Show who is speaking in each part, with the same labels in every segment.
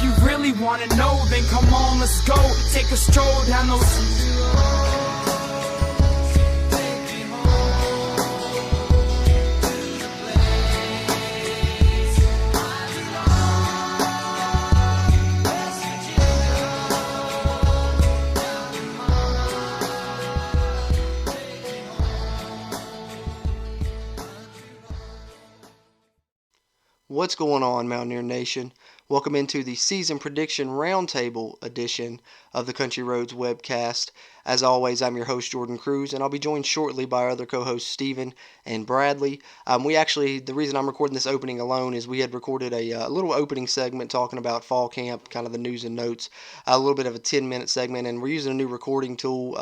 Speaker 1: If you really wanna know, then come on, let's go. Take a stroll down those.
Speaker 2: What's going on, Mountaineer Nation? Welcome into the season prediction roundtable edition of the Country Roads webcast. As always, I'm your host, Jordan Cruz, and I'll be joined shortly by our other co-hosts, Steven and Bradley. The reason I'm recording this opening alone is we had recorded a little opening segment talking about fall camp, kind of the news and notes, a little bit of a 10-minute segment, and we're using a new recording tool,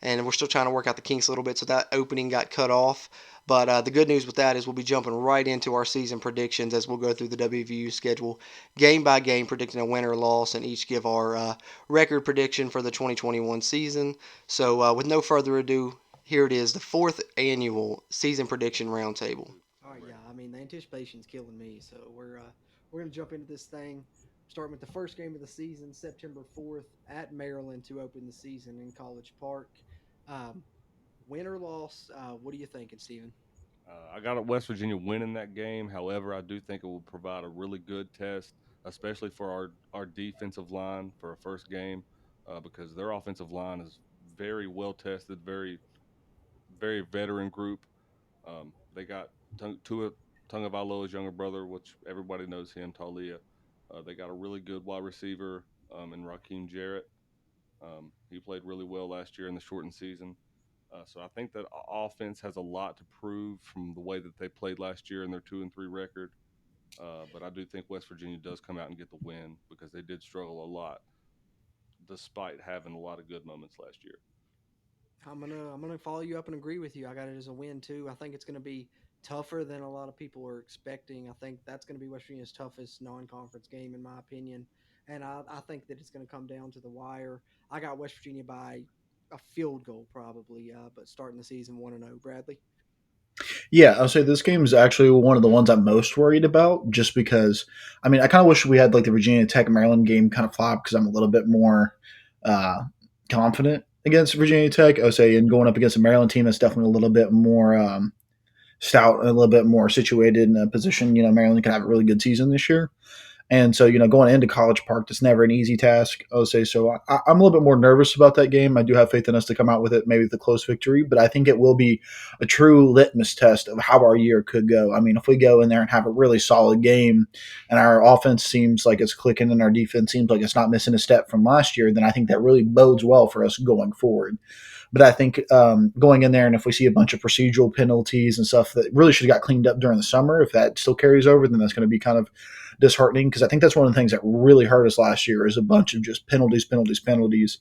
Speaker 2: and we're still trying to work out the kinks a little bit, so that opening got cut off. But the good news with that is we'll be jumping right into our season predictions as we'll go through the WVU schedule game by game, predicting a win or loss, and each give our record prediction for the 2021 season. So, with no further ado, here it is, the fourth annual season prediction roundtable.
Speaker 3: All right, yeah. I mean, the anticipation's killing me. So we're gonna jump into this thing, starting with the first game of the season, September 4th at Maryland to open the season in College Park. Um, Win or loss? What are you thinking, Steven?
Speaker 4: I got West Virginia winning that game. However, I do think it will provide a really good test, especially for our defensive line for a first game, because their offensive line is very well tested, very veteran group. They got Tua Tagovailoa's younger brother, which everybody knows him, Talia. They got a really good wide receiver in Raheem Jarrett. He played really well last year in the shortened season. So I think that offense has a lot to prove from the way that they played last year in their 2-3 record. But I do think West Virginia does come out and get the win because they did struggle a lot, despite having a lot of good moments last year.
Speaker 3: I'm gonna follow you up and agree with you. I got it as a win too. I think it's gonna be tougher than a lot of people are expecting. I think that's gonna be West Virginia's toughest non-conference game in my opinion, and I think that it's gonna come down to the wire. I got West Virginia by a field goal probably, but starting the season 1-0. Bradley.
Speaker 5: Yeah, I'll say this game is actually one of the ones I'm most worried about, just because. I mean, I kind of wish we had like the Virginia Tech Maryland game kind of flop because I'm a little bit more uh, confident against Virginia Tech. I would say, and going up against a Maryland team that's definitely a little bit more stout, a little bit more situated in a position. Maryland could have a really good season this year. And so, going into College Park, that's never an easy task. I would say so. I'm a little bit more nervous about that game. I do have faith in us to come out with it, maybe with a close victory, but I think it will be a true litmus test of how our year could go. I mean, if we go in there and have a really solid game and our offense seems like it's clicking and our defense seems like it's not missing a step from last year, then I think that really bodes well for us going forward. But I think going in there and if we see a bunch of procedural penalties and stuff that really should have got cleaned up during the summer, if that still carries over, then that's going to be kind of disheartening because I think that's one of the things that really hurt us last year is a bunch of just penalties, penalties, penalties.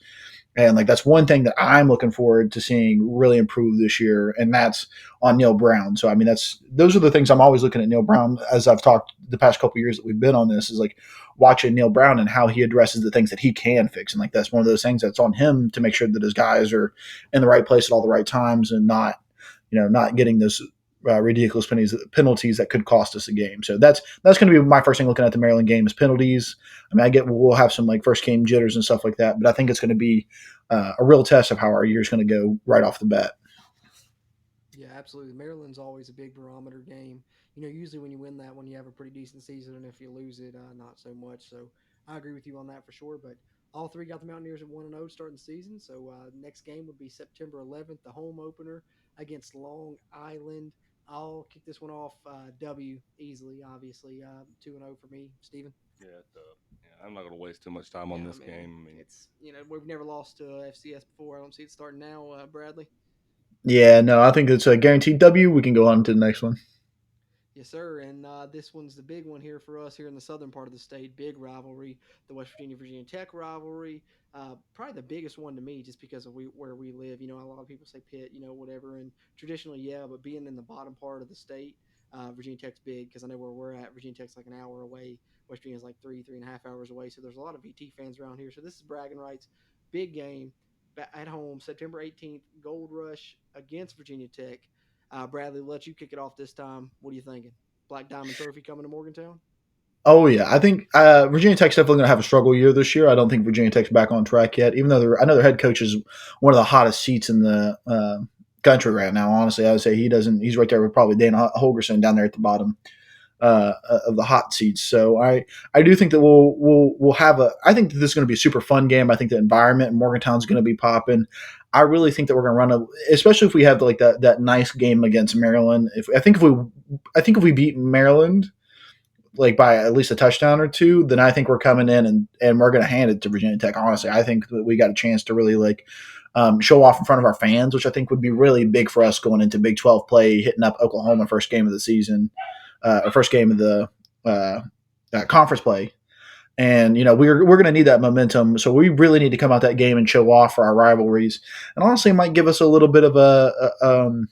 Speaker 5: And like that's one thing that I'm looking forward to seeing really improve this year, and that's on Neil Brown. So I mean, those are the things I'm always looking at Neil Brown as I've talked the past couple of years that we've been on this is like watching Neil Brown and how he addresses the things that he can fix, and like that's one of those things that's on him to make sure that his guys are in the right place at all the right times and not getting those ridiculous penalties that could cost us a game. So that's going to be my first thing looking at the Maryland game is penalties. I mean, we'll have some like first game jitters and stuff like that, but I think it's going to be a real test of how our year is going to go right off the bat.
Speaker 3: Yeah, absolutely. Maryland's always a big barometer game. Usually when you win that one, you have a pretty decent season, and if you lose it, not so much. So I agree with you on that for sure. But all three got the Mountaineers at 1-0 starting the season. So next game would be September 11th, the home opener against Long Island. I'll kick this one off W easily, obviously. 2-0 for me, Steven.
Speaker 4: Yeah, I'm not going to waste too much time on
Speaker 3: Yeah, I
Speaker 4: this
Speaker 3: mean,
Speaker 4: game. I mean,
Speaker 3: it's, we've never lost to FCS before. I don't see it starting now, Bradley.
Speaker 5: Yeah, no, I think it's a guaranteed W. We can go on to the next one.
Speaker 3: Yes, sir. And this one's the big one here for us here in the southern part of the state. Big rivalry, the West Virginia Virginia Tech rivalry. Probably the biggest one to me, just because of where we live. A lot of people say Pitt, whatever. And traditionally, yeah, but being in the bottom part of the state, Virginia Tech's big because I know where we're at. Virginia Tech's like an hour away. West Virginia's like 3.5 hours away. So there's a lot of VT fans around here. So this is bragging rights. Big game at home, September 18th. Gold Rush against Virginia Tech. Bradley, let you kick it off this time. What are you thinking? Black Diamond Trophy coming to Morgantown?
Speaker 5: Oh yeah, I think Virginia Tech's definitely going to have a struggle year this year. I don't think Virginia Tech's back on track yet, even though I know their head coach is one of the hottest seats in the country right now. Honestly, I would say he doesn't. He's right there with probably Dana Holgerson down there at the bottom of the hot seats. So I do think that we'll have a. I think that this is going to be a super fun game. I think the environment in Morgantown's going to be popping. I really think that we're going to run especially if we have like that nice game against Maryland. If I think if we beat Maryland like by at least a touchdown or two, then I think we're coming in and we're going to hand it to Virginia Tech. Honestly, I think that we got a chance to really like show off in front of our fans, which I think would be really big for us going into Big 12 play, hitting up Oklahoma first game of the season, or first game of the conference play. And we're going to need that momentum, so we really need to come out that game and show off for our rivalries. And honestly, it might give us a little bit of a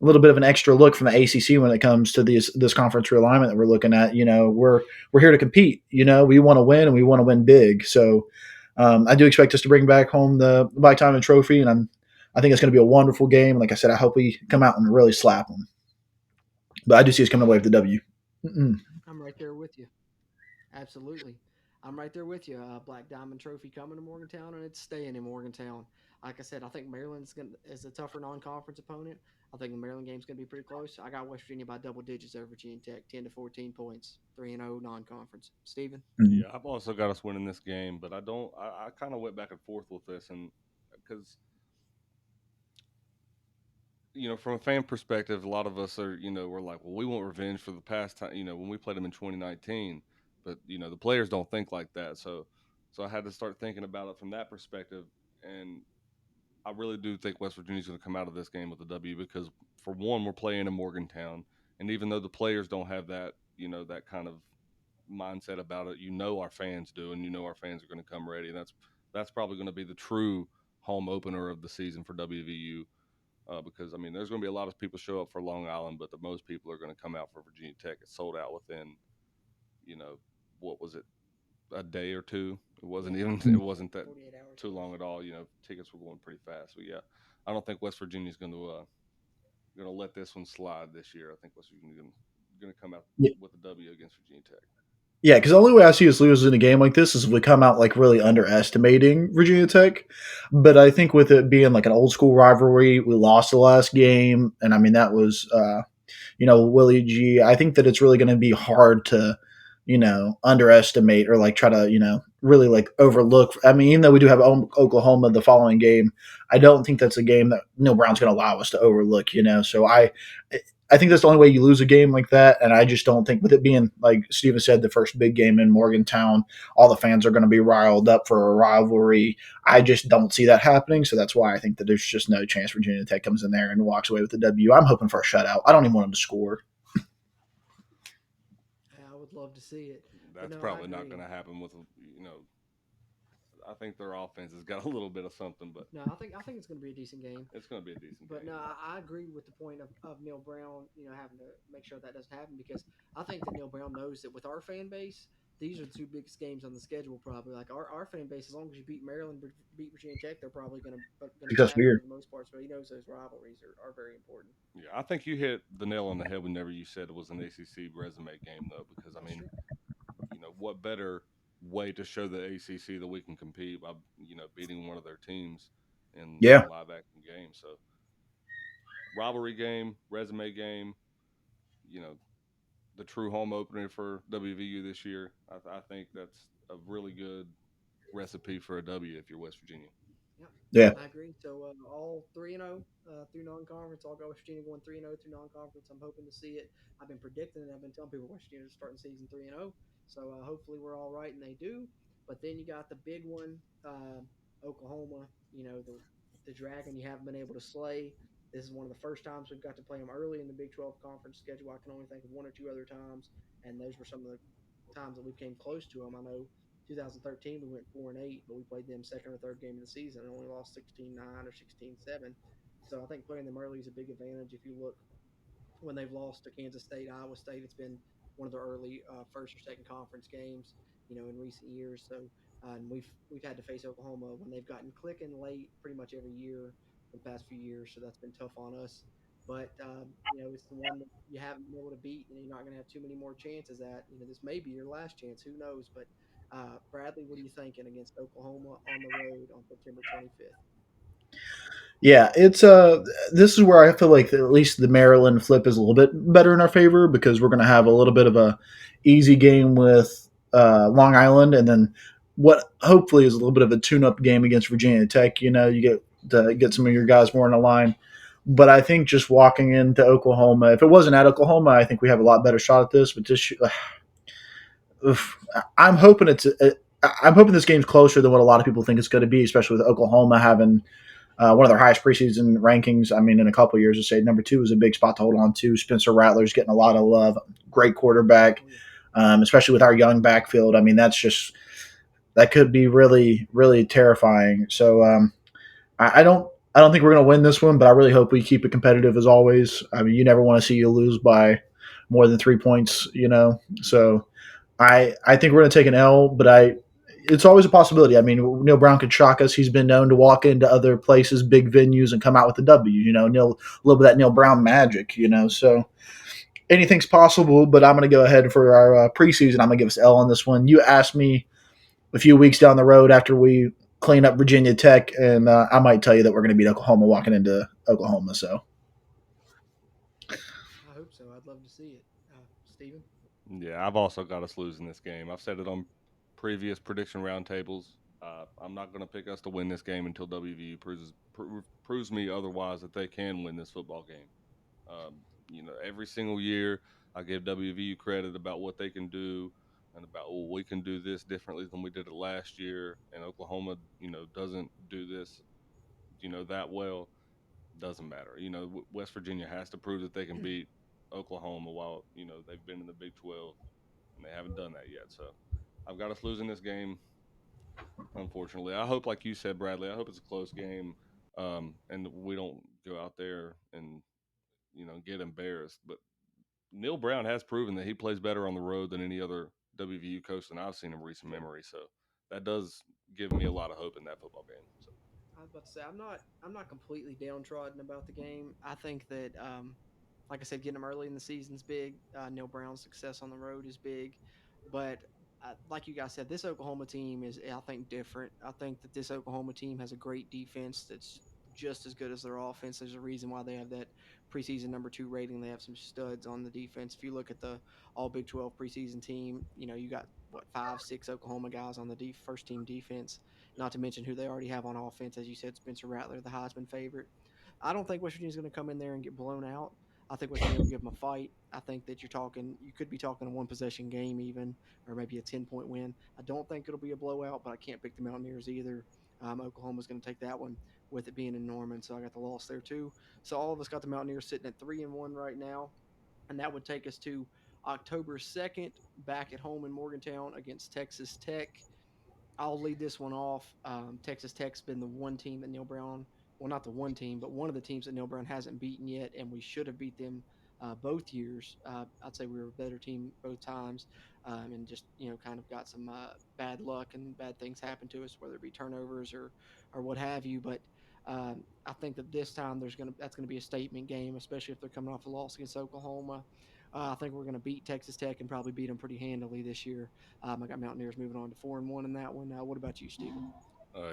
Speaker 5: little bit of an extra look from the ACC when it comes to this conference realignment that we're looking at. We're here to compete. We want to win and we want to win big. So I do expect us to bring back home the Bike Time and Trophy, and I think it's going to be a wonderful game. Like I said, I hope we come out and really slap them. But I do see us coming away with the W. Mm-mm.
Speaker 3: I'm right there with you. Absolutely. I'm right there with you. Black Diamond Trophy coming to Morgantown, and it's staying in Morgantown. Like I said, I think is a tougher non-conference opponent. I think the Maryland game's going to be pretty close. I got West Virginia by double digits over Virginia Tech, 10 to 14 points, 3-0 non-conference. Steven?
Speaker 5: Mm-hmm.
Speaker 4: Yeah, I've also got us winning this game, but I don't. I kind of went back and forth with this, and because from a fan perspective, a lot of us are, we're like, well, we want revenge for the past time, when we played them in 2019. But the players don't think like that. So I had to start thinking about it from that perspective, and I really do think West Virginia's going to come out of this game with a W because, for one, we're playing in Morgantown, and even though the players don't have that, that kind of mindset about it, our fans do, and our fans are going to come ready. And that's probably going to be the true home opener of the season for WVU. Because I mean, there's going to be a lot of people show up for Long Island, but the most people are going to come out for Virginia Tech. It's sold out within, you know, what was it, a day or two? It wasn't
Speaker 3: Yeah,
Speaker 4: even. It
Speaker 5: Mm-hmm.
Speaker 4: wasn't that
Speaker 3: 48 hours
Speaker 4: too
Speaker 3: plus.
Speaker 4: long at all. Tickets were going pretty fast. But yeah, I don't think West Virginia's going to let this one slide this year. I think West Virginia's going to come out with a W against Virginia Tech.
Speaker 5: Yeah, because the only way I see us losing a game like this is if we come out like really underestimating Virginia Tech. But I think with it being like an old school rivalry, we lost the last game, and I mean that was Willie G. I think that it's really going to be hard to underestimate or like try to really like overlook. I mean, even though we do have Oklahoma the following game, I don't think that's a game that Neil Brown's going to allow us to overlook. So I think that's the only way you lose a game like that. And I just don't think, with it being, like Steven said, the first big game in Morgantown, all the fans are going to be riled up for a rivalry. I just don't see that happening. So that's why I think that there's just no chance Virginia Tech comes in there and walks away with the W. I'm hoping for a shutout. I don't even want them to score.
Speaker 3: Yeah, I would love to see it. But
Speaker 4: That's
Speaker 3: no, I
Speaker 4: probably not
Speaker 3: agree.
Speaker 4: going to happen with I think their offense has got a little bit of something, but
Speaker 3: No, I think it's going to be a decent game.
Speaker 4: it's going to be a decent
Speaker 3: But
Speaker 4: game.
Speaker 3: no,
Speaker 4: Yeah.
Speaker 3: I agree with the point of Neil Brown, having to make sure that doesn't happen because I think that Neil Brown knows that with our fan base, these are the two biggest games on the schedule. Probably like our fan base, as long as you beat Maryland, beat Virginia Tech, they're probably gonna
Speaker 5: Because
Speaker 3: pass
Speaker 5: weird.
Speaker 3: for the most part. So he knows those rivalries are very important.
Speaker 4: Yeah, I think you hit the nail on the head whenever you said it was an ACC resume game, though, because I
Speaker 3: That's
Speaker 4: mean,
Speaker 3: true.
Speaker 4: what better way to show the ACC that we can compete by beating one of their teams in
Speaker 5: Yeah.
Speaker 4: live action games. So rivalry game, resume game, you know, the true home opener for WVU this year. I think that's a really good recipe for a W if you're West Virginia.
Speaker 3: Yeah,
Speaker 5: Yeah.
Speaker 3: I agree. So all 3-0 through non-conference. I'll go West Virginia going 3-0 through non-conference. I'm hoping to see it. I've been predicting it. I've been telling people West Virginia is starting season 3-0. So hopefully we're all right, and they do. But then you got the big one, Oklahoma. The dragon you haven't been able to slay. This is one of the first times we've got to play them early in the Big 12 conference schedule. I can only think of one or two other times, and those were some of the times that we came close to them. I know 2013 we went 4-8, but we played them second or third game of the season and only lost 16-9 or 16-7. So I think playing them early is a big advantage. If you look when they've lost to Kansas State, Iowa State, it's been one of the early first or second conference games, in recent years. So and we've had to face Oklahoma when they've gotten clicking late pretty much every year for the past few years. So that's been tough on us. but it's the one that you haven't been able to beat, and you're not going to have too many more chances at. This may be your last chance. Who knows? But Bradley, what are you thinking against Oklahoma on the road on September 25th?
Speaker 5: Yeah, it's this is where I feel like at least the Maryland flip is a little bit better in our favor because we're going to have a little bit of a easy game with Long Island, and then what hopefully is a little bit of a tune-up game against Virginia Tech. You get to get some of your guys more in the line. But I think just walking into Oklahoma, if it wasn't at Oklahoma, I think we have a lot better shot at this. But just, I'm hoping I'm hoping this game's closer than what a lot of people think it's going to be, especially with Oklahoma having one of their highest preseason rankings. I mean, in a couple of years, to say number 2 is a big spot to hold on to. Spencer Rattler's getting a lot of love. Great quarterback, especially with our young backfield. I mean, that could be really, really terrifying. So I don't think we're going to win this one, but I really hope we keep it competitive as always. I mean, you never want to see you lose by more than 3 points. So I think we're going to take an L, but it's always a possibility. I mean, Neil Brown could shock us. He's been known to walk into other places, big venues, and come out with a W. Neil, a little bit of that Neil Brown magic. So anything's possible. But I'm going to go ahead for our preseason. I'm going to give us L on this one. You asked me a few weeks down the road after we clean up Virginia Tech, and I might tell you that we're going to beat Oklahoma walking into Oklahoma. So
Speaker 3: I hope so. I'd love to see it. Steven?
Speaker 4: Yeah, I've also got us losing this game. I've said it on previous prediction roundtables. I'm not going to pick us to win this game until WVU proves me otherwise that they can win this football game. Every single year I give WVU credit about what they can do and about, well, we can do this differently than we did it last year. And Oklahoma, doesn't do this, that well. Doesn't matter. West Virginia has to prove that they can beat Oklahoma while, they've been in the Big 12 and they haven't done that yet. So I've got us losing this game, unfortunately. I hope, like you said, Bradley, I hope it's a close game, and we don't go out there and get embarrassed. But Neil Brown has proven that he plays better on the road than any other WVU coach than I've seen in recent memory. So that does give me a lot of hope in that football game. So.
Speaker 3: I was about to say I'm not completely downtrodden about the game. I think that like I said, getting them early in the season's big. Neil Brown's success on the road is big, but like you guys said, this Oklahoma team is, I think, different. I think that this Oklahoma team has a great defense that's just as good as their offense. There's a reason why they have that preseason number 2 rating. They have some studs on the defense. If you look at the All Big 12 preseason team, you got what 5, 6 Oklahoma guys on the first team defense. Not to mention who they already have on offense, as you said, Spencer Rattler, the Heisman favorite. I don't think West Virginia's going to come in there and get blown out. I think West Virginia will give them a fight. I think that you could be talking a 1 possession game even, or maybe a 10-point win. I don't think it'll be a blowout, but I can't pick the Mountaineers either. Oklahoma's going to take that one with it being in Norman, so I got the loss there too. So all of us got the Mountaineers sitting at 3-1 right now, and that would take us to October 2nd back at home in Morgantown against Texas Tech. I'll lead this one off. Texas Tech's been the one team that Neil Brown, well, not the one team, but one of the teams that Neil Brown hasn't beaten yet, and we should have beat them both years. I'd say we were a better team both times, and just kind of got some bad luck and bad things happen to us, whether it be turnovers or what have you. But I think that this time that's gonna be a statement game, especially if they're coming off a loss against Oklahoma. I think we're going to beat Texas Tech and probably beat them pretty handily this year. I got Mountaineers moving on to 4-1 in that one. What about you, Steven?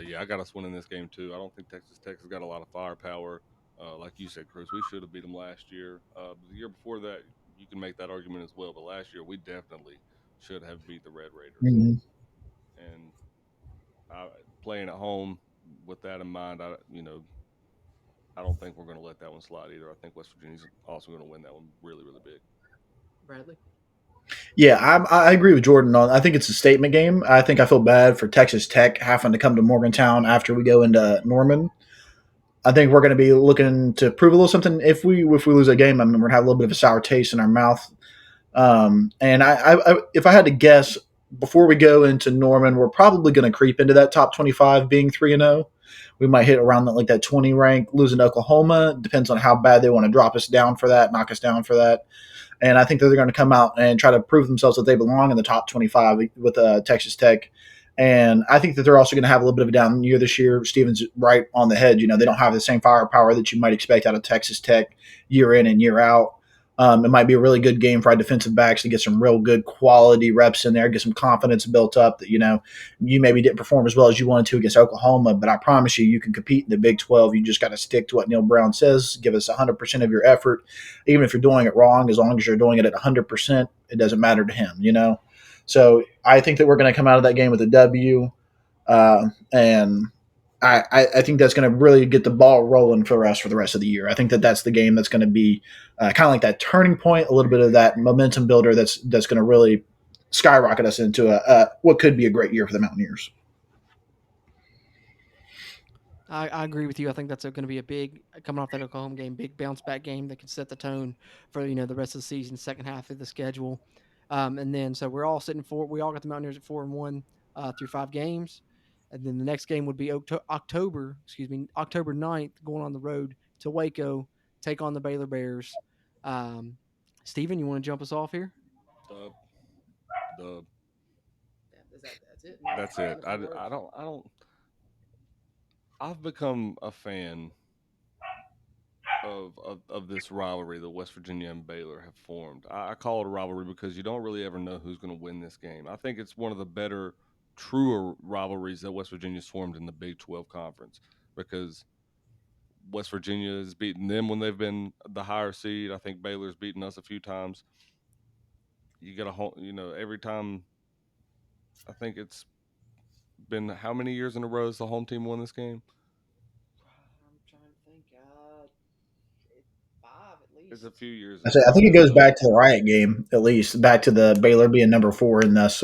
Speaker 4: Yeah, I got us winning this game too. I don't think Texas Tech has got a lot of firepower. Like you said, Chris, we should have beat them last year. The year before that, you can make that argument as well. But last year, we definitely should have beat the Red Raiders.
Speaker 5: mhm.
Speaker 4: And playing at home with that in mind, I don't think we're going to let that one slide either. I think West Virginia's also going to win that one really, really big.
Speaker 3: Bradley?
Speaker 5: Yeah, I agree with Jordan on. I think it's a statement game. I think I feel bad for Texas Tech having to come to Morgantown after we go into Norman. I think we're going to be looking to prove a little something. If we lose a game, I mean, we're going to have a little bit of a sour taste in our mouth. And if I had to guess, before we go into Norman, we're probably going to creep into that top 25, being 3-0. We might hit around that 20 rank. Losing to Oklahoma depends on how bad they want to drop us down for that, knock us down for that. And I think that they're going to come out and try to prove themselves that they belong in the top 25 with Texas Tech. And I think that they're also going to have a little bit of a down year this year. Steven's right on the head. They don't have the same firepower that you might expect out of Texas Tech year in and year out. It might be a really good game for our defensive backs to get some real good quality reps in there, get some confidence built up that, you maybe didn't perform as well as you wanted to against Oklahoma. But I promise you, you can compete in the Big 12. You just got to stick to what Neil Brown says. Give us 100% of your effort. Even if you're doing it wrong, as long as you're doing it at 100%, it doesn't matter to him. So I think that we're going to come out of that game with a W. And I think that's going to really get the ball rolling for us for the rest of the year. I think that that's the game that's going to be kind of like that turning point, a little bit of that momentum builder that's going to really skyrocket us into what could be a great year for the Mountaineers.
Speaker 3: I agree with you. I think that's going to be a big coming off that Oklahoma game, big bounce back game that can set the tone for the rest of the season, second half of the schedule, and then so we're all sitting for we all got the Mountaineers at 4-1 through 5 games, and then the next game would be October 9th, going on the road to Waco, take on the Baylor Bears. Um, Steven, you want to jump us off here?
Speaker 4: Dub, dub.
Speaker 3: That's it?
Speaker 4: That's it. I don't. I've become a fan of this rivalry that West Virginia and Baylor have formed. I call it a rivalry because you don't really ever know who's going to win this game. I think it's one of the better, truer rivalries that West Virginia's formed in the Big 12 conference because West Virginia has beaten them when they've been the higher seed. I think Baylor's beaten us a few times. You get a whole, every time. I think it's been how many years in a row has the home team won this game?
Speaker 3: I'm trying to think. 5 at
Speaker 4: It's a
Speaker 3: least.
Speaker 4: few years
Speaker 5: I
Speaker 4: in
Speaker 5: say
Speaker 4: a
Speaker 5: I think
Speaker 4: row.
Speaker 5: it goes
Speaker 4: So
Speaker 5: back to the Riot game at least, back to the Baylor being number 4 and thus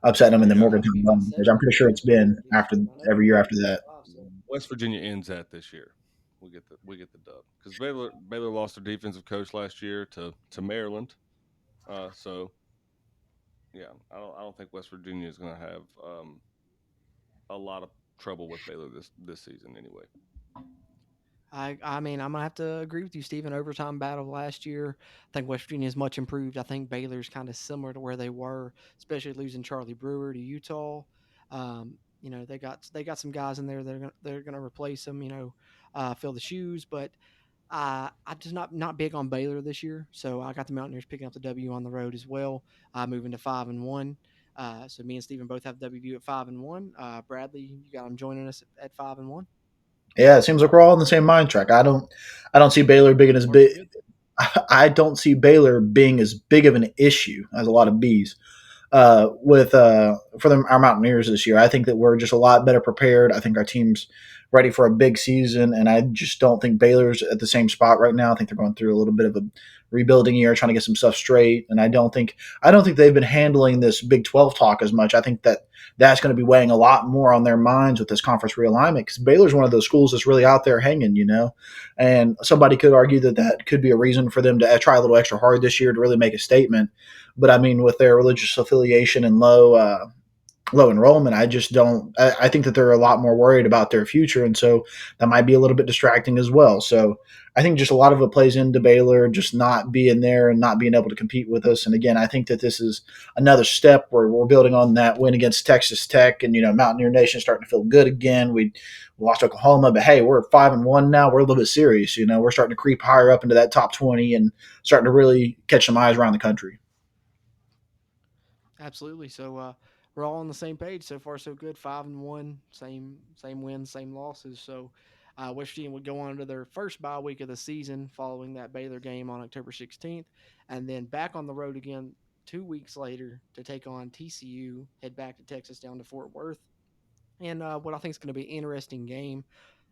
Speaker 5: upsetting them in the
Speaker 3: It's
Speaker 4: yeah,
Speaker 3: got to be
Speaker 5: Morgantown
Speaker 3: about
Speaker 5: Run. I'm
Speaker 3: 7
Speaker 5: pretty sure
Speaker 3: years
Speaker 5: it's
Speaker 3: in a row
Speaker 5: been
Speaker 3: at least.
Speaker 5: after
Speaker 3: I know
Speaker 5: every
Speaker 3: we've
Speaker 5: year
Speaker 3: won
Speaker 5: after that.
Speaker 3: 5 so.
Speaker 4: West Virginia ends that this year. We get the dub because Baylor lost their defensive coach last year to Maryland. So yeah, I don't think West Virginia is going to have a lot of trouble with Baylor this season anyway.
Speaker 3: I mean, I'm gonna have to agree with you, Stephen. Overtime battle last year. I think West Virginia is much improved. I think Baylor's kind of similar to where they were, especially losing Charlie Brewer to Utah. They got some guys in there that they're gonna replace them. Fill the shoes. But I'm just not big on Baylor this year. So I got the Mountaineers picking up the W on the road as well. Moving to 5-1. So me and Stephen both have WVU at 5-1. Bradley, you got them joining us at 5-1.
Speaker 5: Yeah, it seems like we're all on the same mind track. I don't see Baylor being as
Speaker 4: So far, so
Speaker 5: big.
Speaker 4: good.
Speaker 5: I don't see Baylor being as big of an issue as a lot of B's. With for our Mountaineers this year. I think that we're just a lot better prepared. I think our team's ready for a big season, and I just don't think Baylor's at the same spot right now. I think they're going through a little bit of a rebuilding year, trying to get some stuff straight. And I don't think they've been handling this Big 12 talk as much. I think that that's going to be weighing a lot more on their minds with this conference realignment because Baylor's one of those schools that's really out there hanging. And somebody could argue that that could be a reason for them to try a little extra hard this year to really make a statement. But I mean, with their religious affiliation and low enrollment, I just don't. I think that they're a lot more worried about their future, and so that might be a little bit distracting as well. So I think just a lot of it plays into Baylor just not being there and not being able to compete with us. And again, I think that this is another step where we're building on that win against Texas Tech, and Mountaineer Nation starting to feel good again. We lost Oklahoma, but hey, we're 5-1 now. We're a little bit serious. We're starting to creep higher up into that top 20 and starting to really catch some eyes around the country.
Speaker 3: Absolutely. So we're all on the same page so far. So good. 5-1. Same wins, same losses. So West Virginia would go on to their first bye week of the season following that Baylor game on October 16th, and then back on the road again 2 weeks later to take on TCU. Head back to Texas down to Fort Worth, and what I think is going to be an interesting game.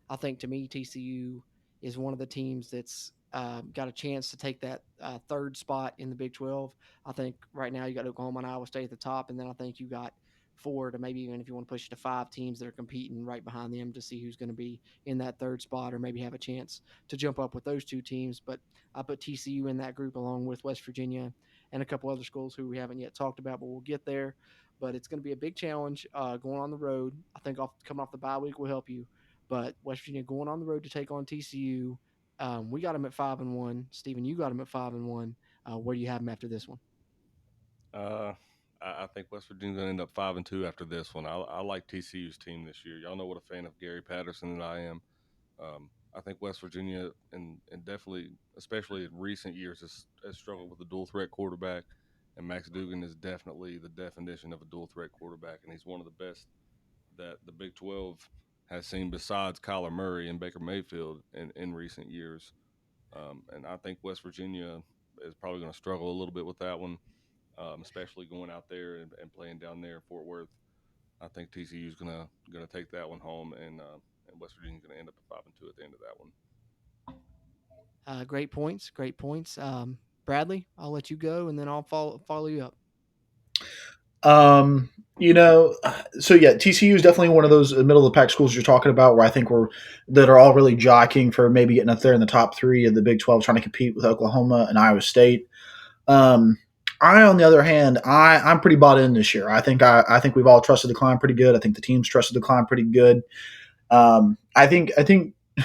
Speaker 3: I think to me, TCU is one of the teams that's got a chance to take that third spot in the Big 12. I think right now you got Oklahoma and Iowa State at the top, and then I think you got four to maybe even if you want to push it to 5 teams that are competing right behind them to see who's going to be in that third spot or maybe have a chance to jump up with those 2 teams. But I put TCU in that group along with West Virginia and a couple other schools who we haven't yet talked about, but we'll get there. But it's going to be a big challenge going on the road. I think coming off the bye week will help you, but West Virginia going on the road to take on TCU. We got them at 5-1. Stephen, you got them at 5-1. Where do you have them after this one?
Speaker 4: Uh, I think West Virginia's going to end up 5-2 after this one. I like TCU's team this year. Y'all know what a fan of Gary Patterson that I am. I think West Virginia and definitely, especially in recent years, has struggled with a dual threat quarterback. And Max Dugan is definitely the definition of a dual threat quarterback, and he's one of the best that the Big 12 has seen besides Kyler Murray and Baker Mayfield in recent years. And I think West Virginia is probably going to struggle a little bit with that one, especially going out there and playing down there in Fort Worth. I think TCU is gonna take that one home, and West Virginia's gonna end up at 5-2 at the end of that one.
Speaker 3: Great points. Great points. Bradley, I'll let you go, and then I'll follow you up.
Speaker 5: Um, so yeah, TCU is definitely one of those middle of the pack schools you're talking about, where I think that are all really jockeying for maybe getting up there in the top three of the Big 12, trying to compete with Oklahoma and Iowa State. Um, on the other hand, I'm pretty bought in this year. I think we've all trusted the climb pretty good. I think the team's trusted the climb pretty good. I think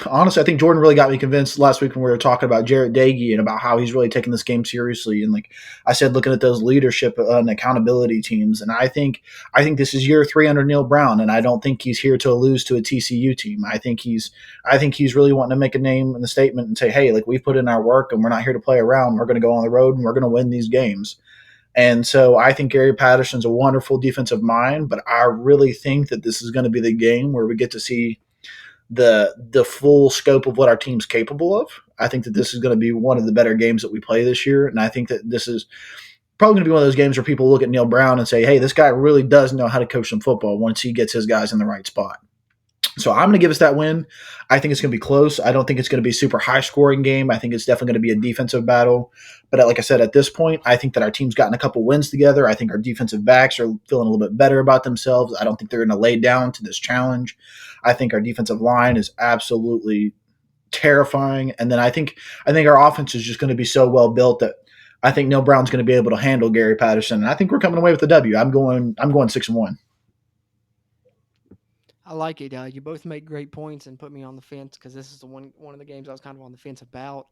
Speaker 5: honestly, I think Jordan really got me convinced last week when we were talking about Jarrett Dagey and about how he's really taking this game seriously. And like I said, looking at those leadership and accountability teams, and I think this is year 3 under Neil Brown, and I don't think he's here to lose to a TCU team. I think he's really wanting to make a name in the statement and say, hey, like we've put in our work and we're not here to play around. We're going to go on the road and we're going to win these games. And so I think Gary Patterson's a wonderful defensive mind, but I really think that this is going to be the game where we get to see the full scope of what our team's capable of. I think that this is going to be one of the better games that we play this year, and I think that this is probably going to be one of those games where people look at Neil Brown and say, "Hey, this guy really does know how to coach some football once he gets his guys in the right spot." So I'm going to give us that win. I think it's going to be close. I don't think it's going to be a super high scoring game. I think it's definitely going to be a defensive battle. But like I said, at this point, I think that our team's gotten a couple wins together. I think our defensive backs are feeling a little bit better about themselves. I don't think they're going to lay down to this challenge. I think our defensive line is absolutely terrifying. And then I think our offense is just going to be so well built that I think Neil Brown's going to be able to handle Gary Patterson. And I think we're coming away with the W. I'm going 6-1.
Speaker 3: I like it. You both make great points and put me on the fence because this is the one of the games I was kind of on the fence about.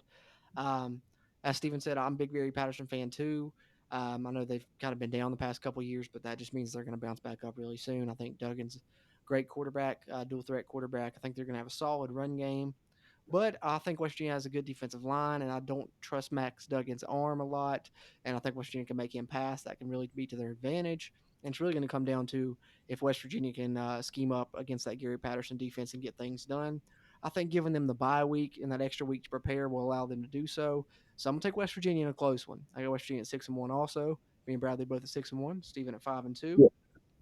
Speaker 3: Um, as Steven said, I'm a big Gary Patterson fan too. I know they've kind of been down the past couple of years, but that just means they're going to bounce back up really soon. I think Duggan's a great quarterback, dual threat quarterback. I think they're going to have a solid run game. But I think West Virginia has a good defensive line, and I don't trust Max Duggan's arm a lot. And I think West Virginia can make him pass. That can really be to their advantage. And it's really going to come down to if West Virginia can scheme up against that Gary Patterson defense and get things done. I think giving them the bye week and that extra week to prepare will allow them to do so. So I'm gonna take West Virginia in a close one. I got West Virginia at 6-1 also. Me and Bradley both at 6-1. Stephen at 5-2.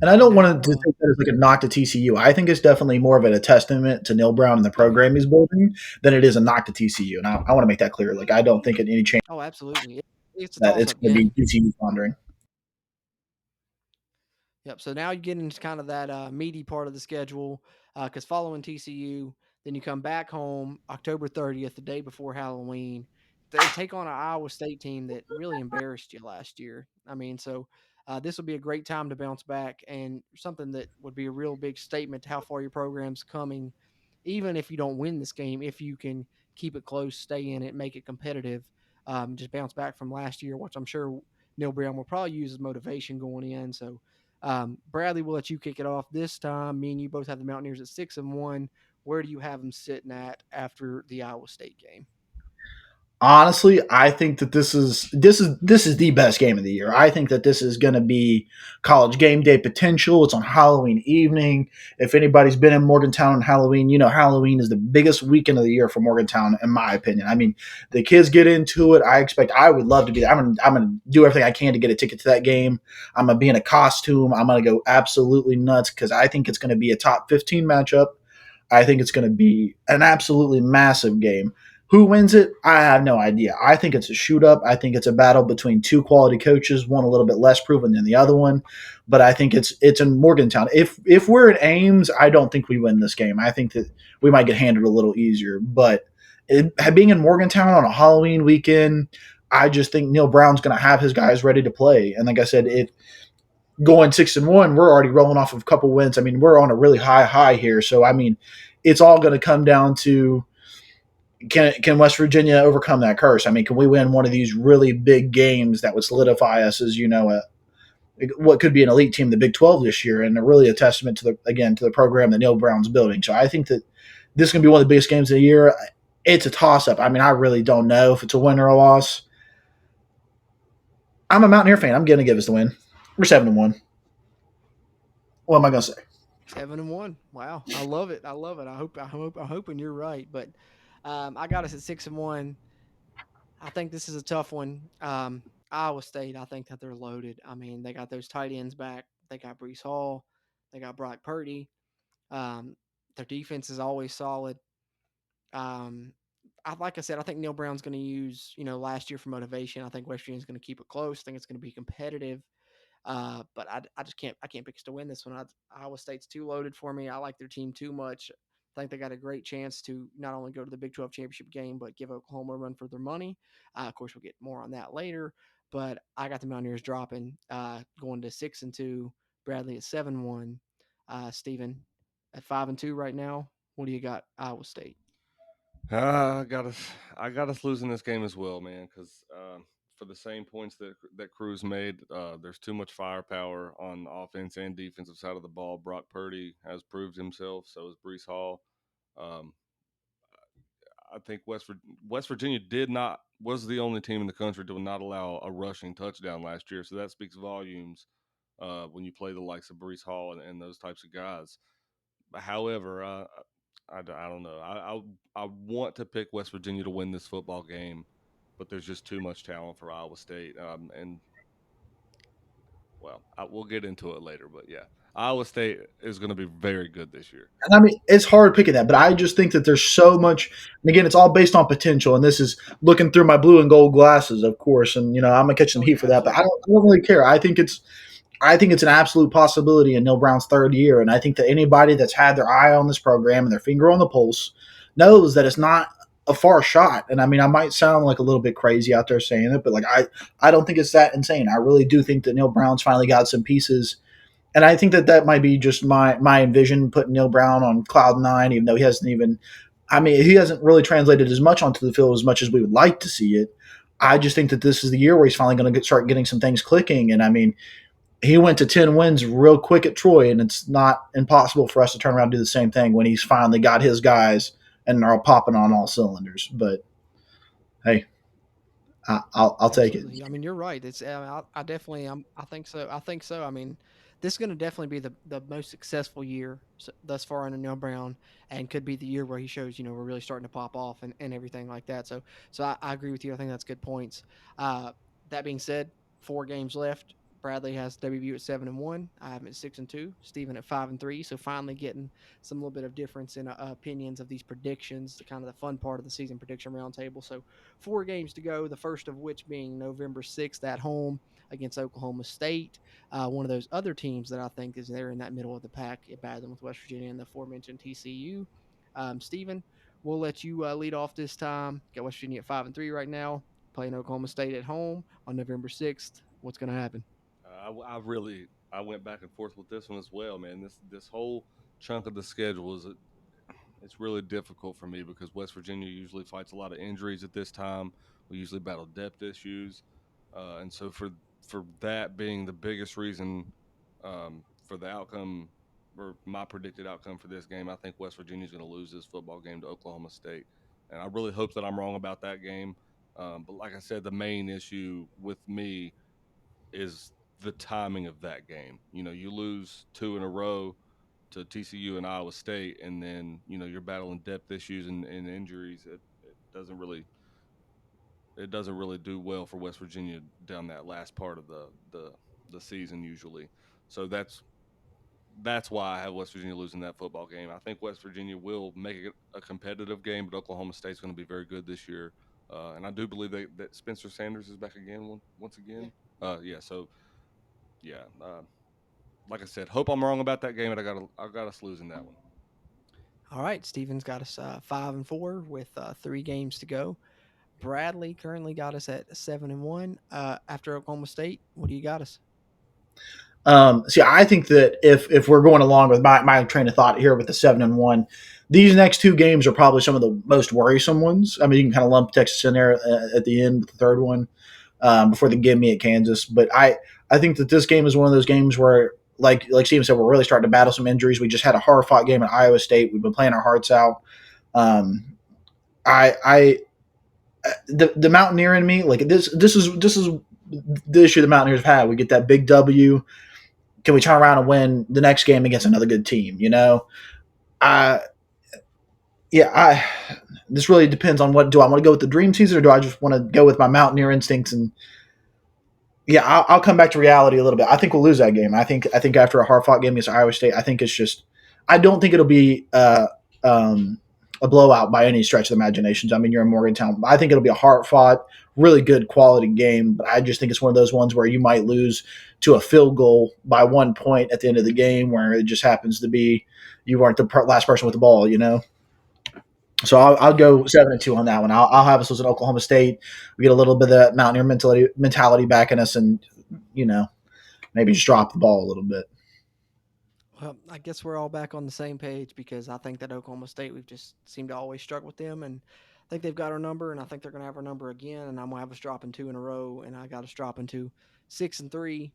Speaker 5: And I don't
Speaker 3: Now,
Speaker 5: want to take that as like a knock to TCU. I think it's definitely more of a testament to Neil Brown and the program he's building than it is a knock to TCU. And I want to make that clear. Like, I don't think at any chance
Speaker 3: oh, absolutely, it's a
Speaker 5: that it's
Speaker 3: toss-up
Speaker 5: going to be
Speaker 3: game.
Speaker 5: TCU pondering.
Speaker 3: Yep. So now you get into kind of that meaty part of the schedule because following TCU, then you come back home October 30th, the day before Halloween. They take on an Iowa State team that really embarrassed you last year. I mean, so this will be a great time to bounce back and something that would be a real big statement to how far your program's coming, even if you don't win this game, if you can keep it close, stay in it, make it competitive, just bounce back from last year, which I'm sure Neil Brown will probably use as motivation going in. So Bradley, we'll let you kick it off this time. Me and you both have the Mountaineers at 6-1. Where do you have them sitting at after the Iowa State game?
Speaker 5: Honestly, I think that this is the best game of the year. I think that this is going to be college game day potential. It's on Halloween evening. If anybody's been in Morgantown on Halloween, you know Halloween is the biggest weekend of the year for Morgantown, in my opinion. I mean, the kids get into it. I would love to be there. I'm gonna do everything I can to get a ticket to that game. I'm gonna be in a costume. I'm gonna go absolutely nuts because I think it's going to be a top 15 matchup. I think it's going to be an absolutely massive game. Who wins it? I have no idea. I think it's a shoot up. I think it's a battle between two quality coaches, one a little bit less proven than the other one. But I think it's in Morgantown. If we're at Ames, I don't think we win this game. I think that we might get handled a little easier. But being in Morgantown on a Halloween weekend, I just think Neil Brown's going to have his guys ready to play. And like I said, going 6-1, we're already rolling off of a couple wins. I mean, we're on a really high here. So I mean, it's all going to come down to can West Virginia overcome that curse? I mean, can we win one of these really big games that would solidify us as what could be an elite team in the Big 12 this year, and really a testament to the program that Neil Brown's building. So I think that this is going to be one of the biggest games of the year. It's a toss up. I mean, I really don't know if it's a win or a loss. I'm a Mountaineer fan. I'm going to give us the win. We're 7-1. What am I going to say?
Speaker 3: 7-1. Wow, I love it. I love it. I'm hoping you're right, but I got us at 6-1. I think this is a tough one. Iowa State, I think that they're loaded. I mean, they got those tight ends back. They got Brees Hall. They got Brock Purdy. Their defense is always solid. Um, like I said, I think Neil Brown's going to use last year for motivation. I think West Virginia's going to keep it close. I think it's going to be competitive. But I just can't pick us to win this one. Iowa State's too loaded for me. I like their team too much. I think they got a great chance to not only go to the Big 12 championship game, but give Oklahoma a run for their money. Of course, we'll get more on that later. But I got the Mountaineers dropping, going to 6-2. Bradley at 7-1. Steven at 5-2 right now. What do you got? Iowa State.
Speaker 4: I got us losing this game as well, man. Because for the same points that Cruz made, there's too much firepower on the offense and defensive side of the ball. Brock Purdy has proved himself. So has Brees Hall. Um, I think West Virginia was the only team in the country to not allow a rushing touchdown last year. So that speaks volumes when you play the likes of Brees Hall and those types of guys. However, I don't know. I want to pick West Virginia to win this football game, but there's just too much talent for Iowa State. And well, we'll get into it later. But yeah, Iowa State is going to be very good this year.
Speaker 5: And I mean, it's hard picking that, but I just think that there's so much. And again, it's all based on potential, and this is looking through my blue and gold glasses, of course. And I'm gonna catch some heat for that, but I don't really care. I think it's an absolute possibility in Neil Brown's third year, and I think that anybody that's had their eye on this program and their finger on the pulse knows that it's not a far shot. And I mean, I might sound like a little bit crazy out there saying it, but like I don't think it's that insane. I really do think that Neil Brown's finally got some pieces, and I think that might be just my envision putting Neil Brown on cloud nine, even though he hasn't even. I mean, he hasn't really translated as much onto the field as much as we would like to see it. I just think that this is the year where he's finally going to start getting some things clicking, and I mean he went to 10 wins real quick at Troy, and it's not impossible for us to turn around and do the same thing when he's finally got his guys and are popping on all cylinders. But hey, I'll take it.
Speaker 3: I mean, you're right. It's I definitely I think so. I think so. I mean, this is going to definitely be the most successful year thus far under Neil Brown, and could be the year where he shows we're really starting to pop off and everything like that. So I agree with you. I think that's good points. That being said, 4 games left. Bradley has WVU at 7-1. I have him at 6-2. Steven at 5-3. So finally getting some little bit of difference in opinions of these predictions, kind of the fun part of the season prediction roundtable. So 4 games to go. The first of which being November 6th at home against Oklahoma State. One of those other teams that I think is there in that middle of the pack, battling with West Virginia and the aforementioned TCU. Steven, we'll let you lead off this time. Got West Virginia at 5-3 right now, playing Oklahoma State at home on November 6th. What's going to happen?
Speaker 4: I went back and forth with this one as well, man. This whole chunk of the schedule it's really difficult for me because West Virginia usually fights a lot of injuries at this time. We usually battle depth issues, and so for that being the biggest reason for the outcome or my predicted outcome for this game, I think West Virginia is going to lose this football game to Oklahoma State, and I really hope that I'm wrong about that game. But like I said, the main issue with me is the timing of that game. You lose 2 in a row to TCU and Iowa State, and then you're battling depth issues and injuries. It doesn't really do well for West Virginia down that last part of the season usually. So that's why I have West Virginia losing that football game. I think West Virginia will make it a competitive game, but Oklahoma State's going to be very good this year. And I do believe that Spencer Sanders is back again once again. Yeah. So yeah. Like I said, hope I'm wrong about that game, but I got us losing that one.
Speaker 3: All right, Steven's got us 5-4 with 3 games to go. Bradley currently got us at 7-1. After Oklahoma State, what do you got us?
Speaker 5: See, I think that if we're going along with my train of thought here with the 7-1, these next 2 games are probably some of the most worrisome ones. I mean, you can kind of lump Texas in there at the end with the third one before they give me at Kansas. But I I think that this game is one of those games where, like Steven said, we're really starting to battle some injuries. We just had a hard fought game at Iowa State. We've been playing our hearts out. Um, I the Mountaineer in me, like this is the issue the Mountaineers have had. We get that big W. Can we turn around and win the next game against another good team? I yeah, I this really depends on what do I want to go with the dream season or do I just want to go with my Mountaineer instincts and yeah, I'll come back to reality a little bit. I think we'll lose that game. I think after a hard fought game against Iowa State, I think it's just I don't think it'll be um, a blowout by any stretch of the imaginations. I mean, you're in Morgantown. I think it'll be a hard fought, really good quality game. But I just think it's one of those ones where you might lose to a field goal by 1 point at the end of the game, where it just happens to be you weren't the last person with the ball. So I'll
Speaker 3: Yeah.
Speaker 5: go 7-2 on that one. I'll have us lose at Oklahoma State. We get a little bit of that Mountaineer mentality back in us, and you know maybe just drop the ball a little bit.
Speaker 3: Well, I guess we're all back on the same page because I think that Oklahoma State, we've just seemed to always struggle with them. And I think they've got our number, and I think they're going to have our number again. And I'm going to have us dropping two in a row, and I got us dropping to 6-3,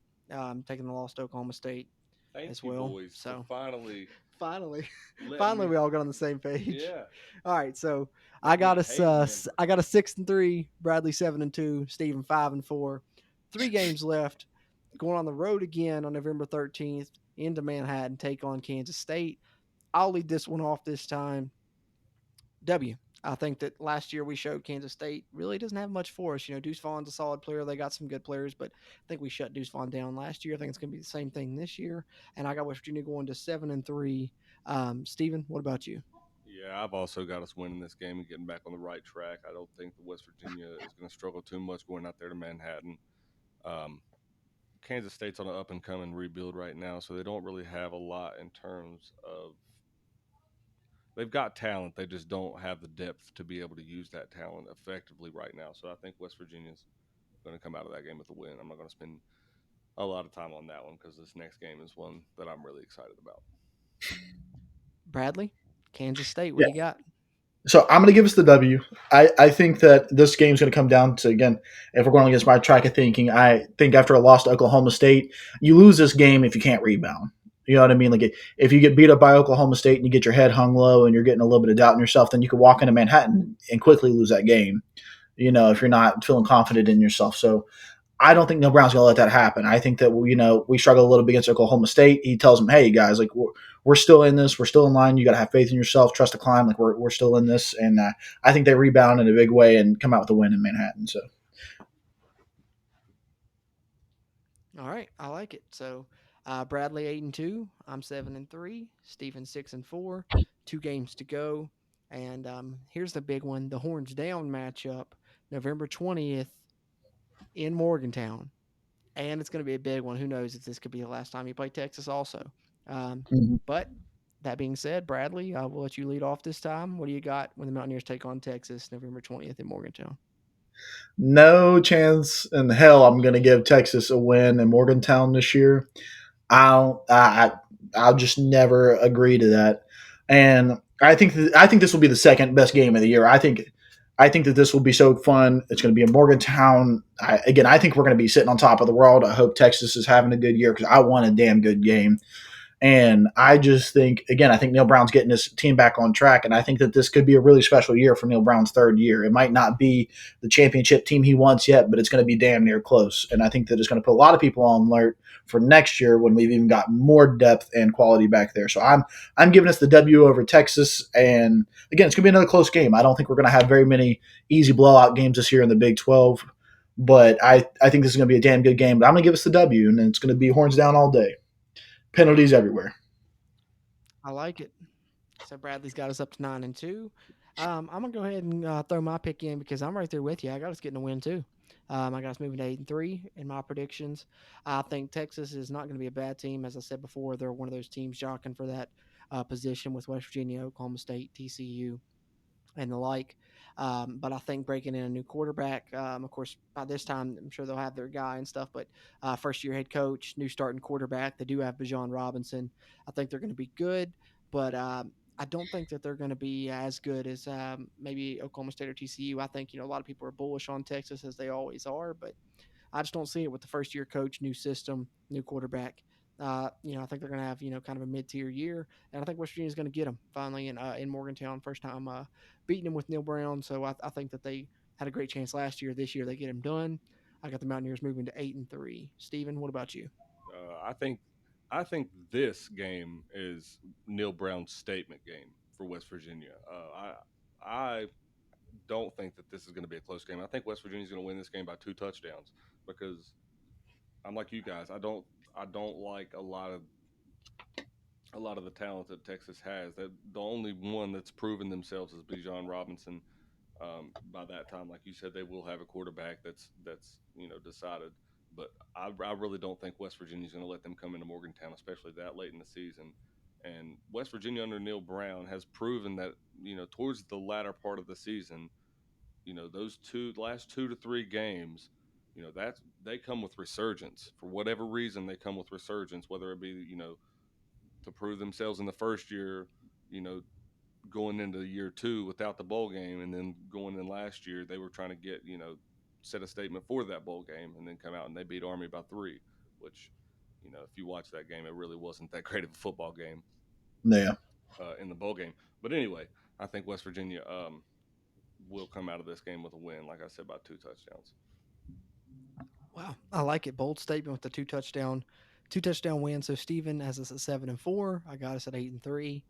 Speaker 3: taking the loss to Oklahoma State
Speaker 4: Thank
Speaker 3: as
Speaker 4: you,
Speaker 3: well.
Speaker 4: boys, for
Speaker 3: So
Speaker 4: finally
Speaker 3: finally,
Speaker 4: letting
Speaker 3: finally,
Speaker 4: me.
Speaker 3: we all got on the same page.
Speaker 4: Yeah,
Speaker 3: All right, so I
Speaker 4: let me
Speaker 3: got us.
Speaker 4: hate member.
Speaker 3: I got a 6-3, Bradley 7-2, Stephen 5-4. 3 games left. Going on the road again on November 13th into Manhattan, take on Kansas State. I'll lead this one off this time. W. I think that last year we showed Kansas State really doesn't have much for us. Deuce Vaughn's a solid player. They got some good players, but I think we shut Deuce Vaughn down last year. I think it's going to be the same thing this year. And I got West Virginia going to 7-3. Steven, what about you?
Speaker 4: Yeah, I've also got us winning this game and getting back on the right track. I don't think the West Virginia is going to struggle too much going out there to Manhattan. Um, Kansas State's on an up and coming rebuild right now, so they don't really have a lot in terms of they've got talent. They just don't have the depth to be able to use that talent effectively right now. So I think West Virginia's going to come out of that game with a win. I'm not going to spend a lot of time on that one because this next game is one that I'm really excited about.
Speaker 3: Bradley, Kansas State, what
Speaker 5: Yeah.
Speaker 3: do you got?
Speaker 5: So I'm going to give us the W. I think that this game's going to come down to, again, if we're going against my track of thinking, I think after a loss to Oklahoma State, you lose this game if you can't rebound. You know what I mean? Like if you get beat up by Oklahoma State and you get your head hung low and you're getting a little bit of doubt in yourself, then you could walk into Manhattan and quickly lose that game. If you're not feeling confident in yourself. So I don't think Neil Brown's going to let that happen. I think that we struggle a little bit against Oklahoma State. He tells them, "Hey guys, like we're still in this. We're still in line. You got to have faith in yourself. Trust the climb. Like we're still in this." And I think they rebound in a big way and come out with a win in Manhattan. So
Speaker 3: All right, I like it. So Bradley 8-2, I'm 7-3, Stephen 6-4, 2 games to go, and here's the big one: the Horns Down matchup, November 20th in Morgantown, and it's going to be a big one. Who knows if this could be the last time you play Texas? Also,
Speaker 5: mhm.
Speaker 3: but that being said, Bradley, I will let you lead off this time. What do you got when the Mountaineers take on Texas, November 20th in Morgantown?
Speaker 5: no chance in hell I'm going to give Texas a win in Morgantown this year. I'll just never agree to that. And I think this will be the second best game of the year. I think that this will be so fun. It's going to be in Morgantown. I think we're going to be sitting on top of the world. I hope Texas is having a good year because I want a damn good game. And I just think, again, I think Neil Brown's getting his team back on track. And I think that this could be a really special year for Neil Brown's third year. It might not be the championship team he wants yet, but it's going to be damn near close. And I think that it's going to put a lot of people on alert for next year when we've even got more depth and quality back there. So I'm giving us the W over Texas. And again, it's going to be another close game. I don't think we're going to have very many easy blowout games this year in the Big 12. But I think this is going to be a damn good game. But I'm going to give us the W, and it's going to be horns down all day. Penalties everywhere.
Speaker 3: I like it. So Bradley's got us up to 9-2. I'm gonna go ahead and throw my pick in because I'm right there with you. I got us getting a win too. I got us moving to 8-3 in my predictions. I think Texas is not going to be a bad team. As I said before, they're one of those teams jockeying for that position with West Virginia, Oklahoma State, TCU, and the like. But I think breaking in a new quarterback, of course, by this time, I'm sure they'll have their guy and stuff. But first year head coach, new starting quarterback. They do have Bijan Robinson. I think they're going to be good, but I don't think that they're going to be as good as maybe Oklahoma State or TCU. I think a lot of people are bullish on Texas as they always are, but I just don't see it with the first year coach, new system, new quarterback. I think they're going to have kind of a mid tier year, and I think West Virginia's going to get them finally in Morgantown, first time beating them with Neil Brown. So I think that they had a great chance last year. This year they get him done. I got the Mountaineers moving to 8-3. Steven, what about you?
Speaker 4: I think this game is Neil Brown's statement game for West Virginia. I don't think that this is going to be a close game. I think West Virginia is going to win this game by 2 touchdowns because I'm like you guys. I don't like a lot of the talent that Texas has. That the only one that's proven themselves is Bijan Robinson. By that time, like you said, they will have a quarterback that's decided. But I really don't think West Virginia's going to let them come into Morgantown, especially that late in the season. And West Virginia under Neil Brown has proven that towards the latter part of the season, those last 2 to 3 games, that's they come with resurgence for whatever reason. They come with resurgence, whether it be to prove themselves in the first year, you know, going into year two without the bowl game, and then going in last year, they were trying to set a statement for that bowl game, and then come out and they beat Army by 3, which, if you watch that game, it really wasn't that great of a football game
Speaker 5: Yeah.
Speaker 4: in the bowl game. But anyway, I think West Virginia will come out of this game with a win, like I said, by 2 touchdowns.
Speaker 3: Wow, I like it. Bold statement with the two touchdown win. So Steven has us at 7-4. I got us at 8-3.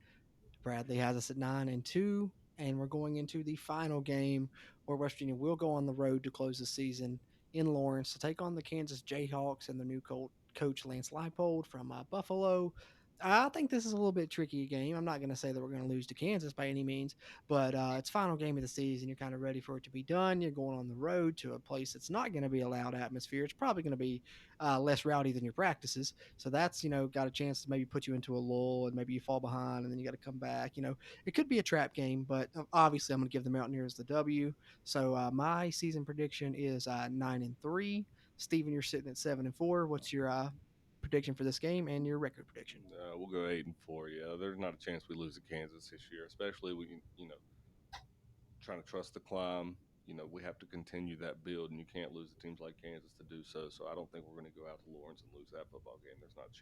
Speaker 3: Bradley has us at 9-2, and we're going into the final game where West Virginia will go on the road to close the season in Lawrence to take on the Kansas Jayhawks and their new coach Lance Leipold from Buffalo. I think this is a little bit tricky game. I'm not going to say that we're going to lose to Kansas by any means, but it's final game of the season. You're kind of ready for it to be done. You're going on the road to a place that's not going to be a loud atmosphere. It's probably going to be less rowdy than your practices. So that's got a chance to maybe put you into a lull, and maybe you fall behind, and then you got to come back. It could be a trap game, but obviously I'm going to give the Mountaineers the W. So my season prediction is 9-3. Steven, you're sitting at 7-4. What's your prediction for this game and your record prediction?
Speaker 4: We'll go 8-4. Yeah, there's not a chance we lose to Kansas this year, especially trying to trust the climb. We have to continue that build, and you can't lose to teams like Kansas to do so. So I don't think we're going to go out to Lawrence and lose that football game. There's not a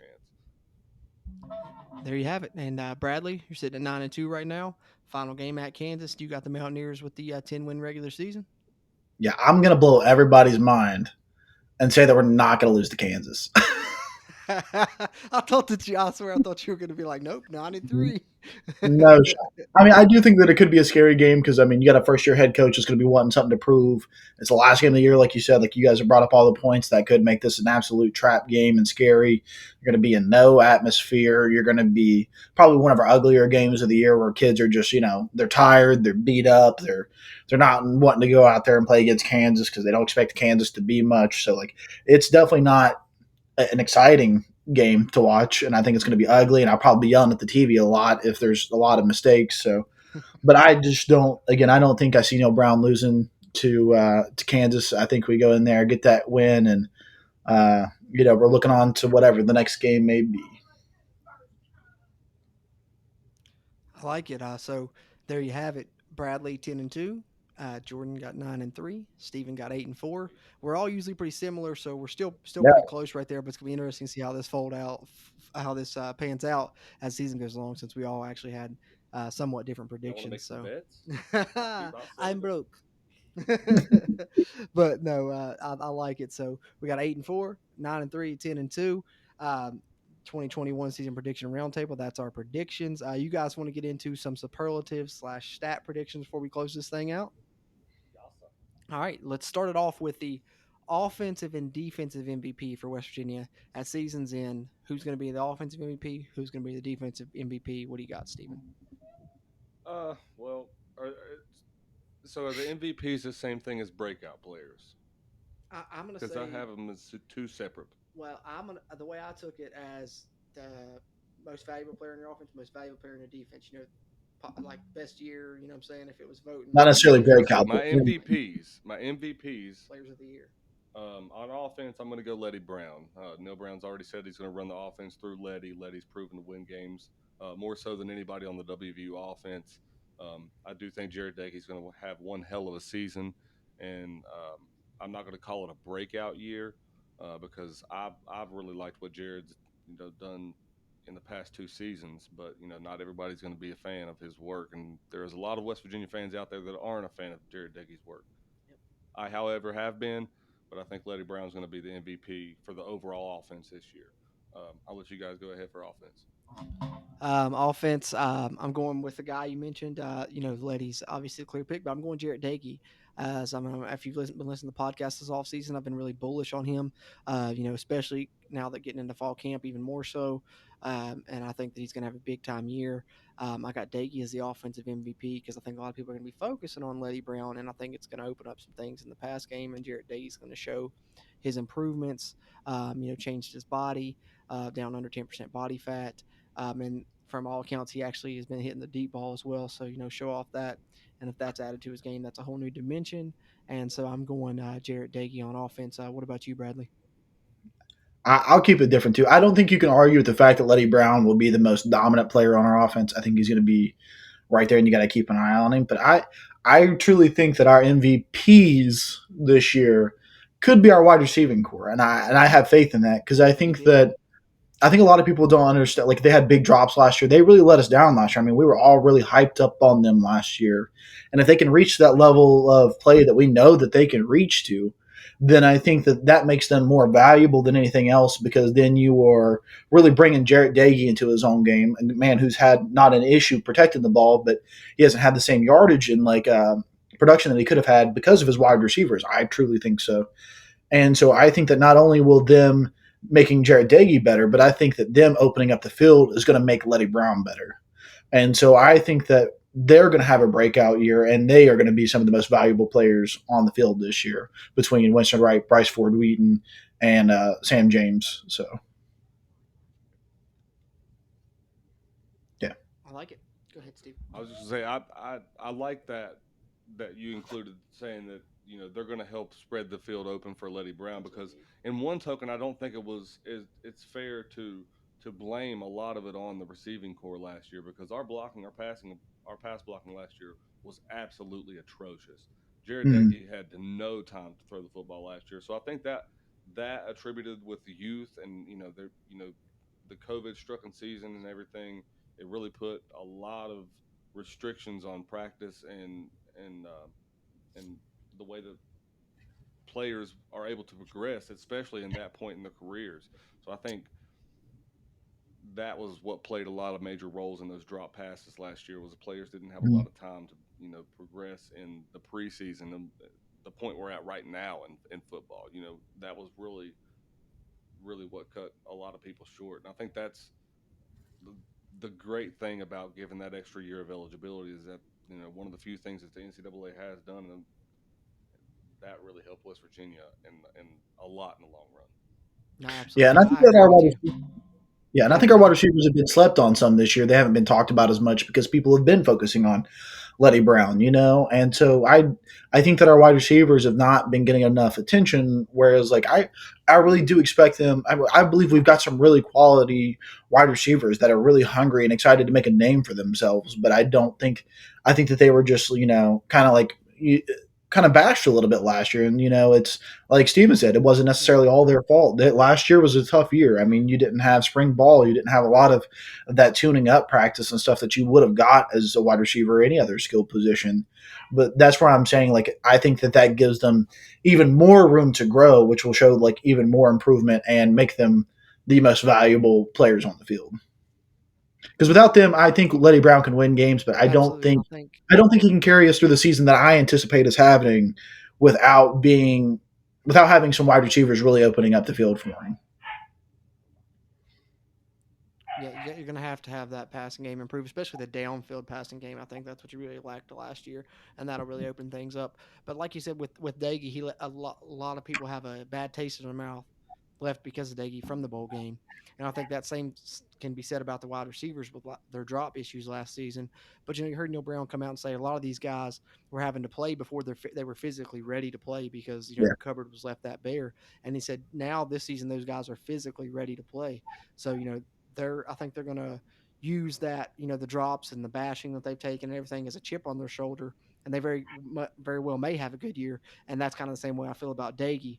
Speaker 4: chance.
Speaker 3: There you have it. And Bradley, you're sitting at 9-2 right now. Final game at Kansas. You got the Mountaineers with the 10-win regular season.
Speaker 5: Yeah, I'm gonna blow everybody's mind and say that we're not gonna lose to Kansas.
Speaker 3: I thought that I swear I thought you were going to be like, nope, 93.
Speaker 5: No shot. I mean, I do think that it could be a scary game because I mean, you got a first year head coach that's going to be wanting something to prove. It's the last game of the year, like you said. Like you guys have brought up all the points that could make this an absolute trap game and scary. You're going to be in no atmosphere. You're going to be probably one of our uglier games of the year where kids are just they're tired, they're beat up, they're not wanting to go out there and play against Kansas because they don't expect Kansas to be much. So like, it's definitely not an exciting game to watch, and I think it's going to be ugly. And I'll probably be yelling at the TV a lot if there's a lot of mistakes. So, but I just don't. Again, I don't think I see Neil Brown losing to Kansas. I think we go in there, get that win, and we're looking on to whatever the next game may be.
Speaker 3: I like it. So there you have it. Bradley 10-2. Jordan got 9-3. Steven got 8-4. We're all usually pretty similar, so we're still
Speaker 5: Yeah,
Speaker 3: pretty close right there. But it's gonna be interesting to see how this how this pans out as season goes along, since we all actually had somewhat different
Speaker 4: Y'all want to make
Speaker 3: predictions.
Speaker 4: some
Speaker 3: So
Speaker 4: bets? Keep
Speaker 3: I'm
Speaker 4: outside.
Speaker 3: broke. But no, I like it. So we got 8-4, 9-3, 10-2. Um, 2021 season prediction roundtable. That's our predictions. You guys want to get into some superlatives / stat predictions before we close this thing out? All right, let's start it off with the offensive and defensive MVP for West Virginia at season's end. Who's going to be the offensive MVP? Who's going to be the defensive MVP? What do you got, Steven?
Speaker 4: Well, so are the MVPs the same thing as breakout players?
Speaker 3: I'm going to
Speaker 4: Because I
Speaker 3: say,
Speaker 4: have them as two separate.
Speaker 3: well, the way I took it as the most valuable player in your offense, most valuable player in your defense. Like best year. You know what I'm saying? If it was voting
Speaker 5: not necessarily
Speaker 4: So
Speaker 5: breakout, but
Speaker 4: my MVPs,
Speaker 3: players of the year.
Speaker 4: on offense, I'm going to go Letty Brown. Neil Brown's already said he's going to run the offense through Letty. Letty's proven to win games more so than anybody on the WVU offense. I do think Jared Dakey's going to have one hell of a season, and I'm not going to call it a breakout year because I've really liked what Jared's done in the past 2 seasons, but not everybody's going to be a fan of his work, and there's a lot of West Virginia fans out there that aren't a fan of Jared Deggy's work.
Speaker 3: Yep.
Speaker 4: I, however, have been, but I think Letty Brown's going to be the MVP for the overall offense this year. I'll let you guys go ahead for offense.
Speaker 3: Offense, I'm going with the guy you mentioned. Letty's obviously a clear pick, but I'm going Jarrett Dagey. As if you've been listening to the podcast this offseason, I've been really bullish on him. Especially now that getting into fall camp, even more so. And I think that he's going to have a big time year. I got Dagey as the offensive MVP because I think a lot of people are going to be focusing on Letty Brown, and I think it's going to open up some things in the pass game. And Jarrett Dagey's going to show his improvements. Changed his body down under 10% body fat. And from all accounts, he actually has been hitting the deep ball as well. So, show off that. And if that's added to his game, that's a whole new dimension. And so I'm going Jarrett Dagey on offense. What about you, Bradley?
Speaker 5: I'll keep it different too. I don't think you can argue with the fact that Letty Brown will be the most dominant player on our offense. I think he's going to be right there, and you got to keep an eye on him. But I truly think that our MVPs this year could be our wide receiving core, and I have faith in that because I think a lot of people don't understand. Like they had big drops last year. They really let us down last year. I mean, we were all really hyped up on them last year, and if they can reach that level of play that we know that they can reach to, then I think that makes them more valuable than anything else because then you are really bringing Jarrett Dagey into his own game, a man who's had not an issue protecting the ball, but he hasn't had the same yardage and production that he could have had because of his wide receivers. I truly think so. And so I think that not only will them making Jared Dagey better, but I think that them opening up the field is going to make Letty Brown better. And so I think that they're going to have a breakout year, and they are going to be some of the most valuable players on the field this year between Winston Wright, Bryce Ford Wheaton, and Sam James. So, yeah.
Speaker 3: I like it. Go ahead, Steve.
Speaker 4: I was just gonna say I like that you included saying that they're going to help spread the field open for Letty Brown because in one token I don't think it's fair to blame a lot of it on the receiving core last year because our pass blocking last year was absolutely atrocious. Jared
Speaker 5: Mhm.
Speaker 4: Decky had no time to throw the football last year, so I think that attributed with the youth and the COVID stricken season and everything, it really put a lot of restrictions on practice and the way that players are able to progress, especially in that point in their careers. So I think that was what played a lot of major roles in those drop passes last year. Was the players didn't have a
Speaker 5: Mhm.
Speaker 4: lot of time to progress in the preseason and the point we're at right now in football. That was really what cut a lot of people short. And I think that's the, the great thing about giving that extra year of eligibility is that one of the few things that the NCAA has done, and that really helped West Virginia and a lot in the long run.
Speaker 3: No,
Speaker 5: Yeah, and
Speaker 3: absolutely.
Speaker 5: I think
Speaker 3: I
Speaker 5: that
Speaker 3: agree with you.
Speaker 5: yeah, and I
Speaker 3: Go
Speaker 5: think
Speaker 3: ahead,
Speaker 5: our wide
Speaker 3: Bradley.
Speaker 5: receivers have been slept on some this year. They haven't been talked about as much because people have been focusing on Letty Brown, and so I think that our wide receivers have not been getting enough attention. Whereas, I really do expect them. I believe we've got some really quality wide receivers that are really hungry and excited to make a name for themselves. But I think that they were just kind of kind of bashed a little bit last year. And it's like Steven said, it wasn't
Speaker 3: Yeah.
Speaker 5: necessarily all their fault. Last year was a tough year. I mean, you didn't have spring ball, you didn't have a lot of that tuning up practice and stuff that you would have got as a wide receiver or any other skill position. But that's where I'm saying, I think that gives them even more room to grow, which will show even more improvement and make them the most valuable players on the field. Because without them, I think Letty Brown can win games, but
Speaker 3: Absolutely. And
Speaker 5: I don't think he can carry us through the season that I anticipate us having without being without having some wide receivers really opening up the field for him.
Speaker 3: yeah, you're going to have that passing game improve, especially the downfield passing game. I think that's what you really lacked last year, and that'll really open things up. But like you said, with Daggy, a lot of people have a bad taste in their mouth left because of Daggy from the bowl game, and I think that same can be said about the wide receivers with their drop issues last season. But you heard Neil Brown come out and say a lot of these guys were having to play before they were physically ready to play because
Speaker 5: Yeah.
Speaker 3: the cupboard was left that bare. And he said now this season those guys are physically ready to play. So I think they're going to use that, the drops and the bashing that they've taken and everything as a chip on their shoulder and they very well may have a good year. And that's kind of the same way I feel about Daggy.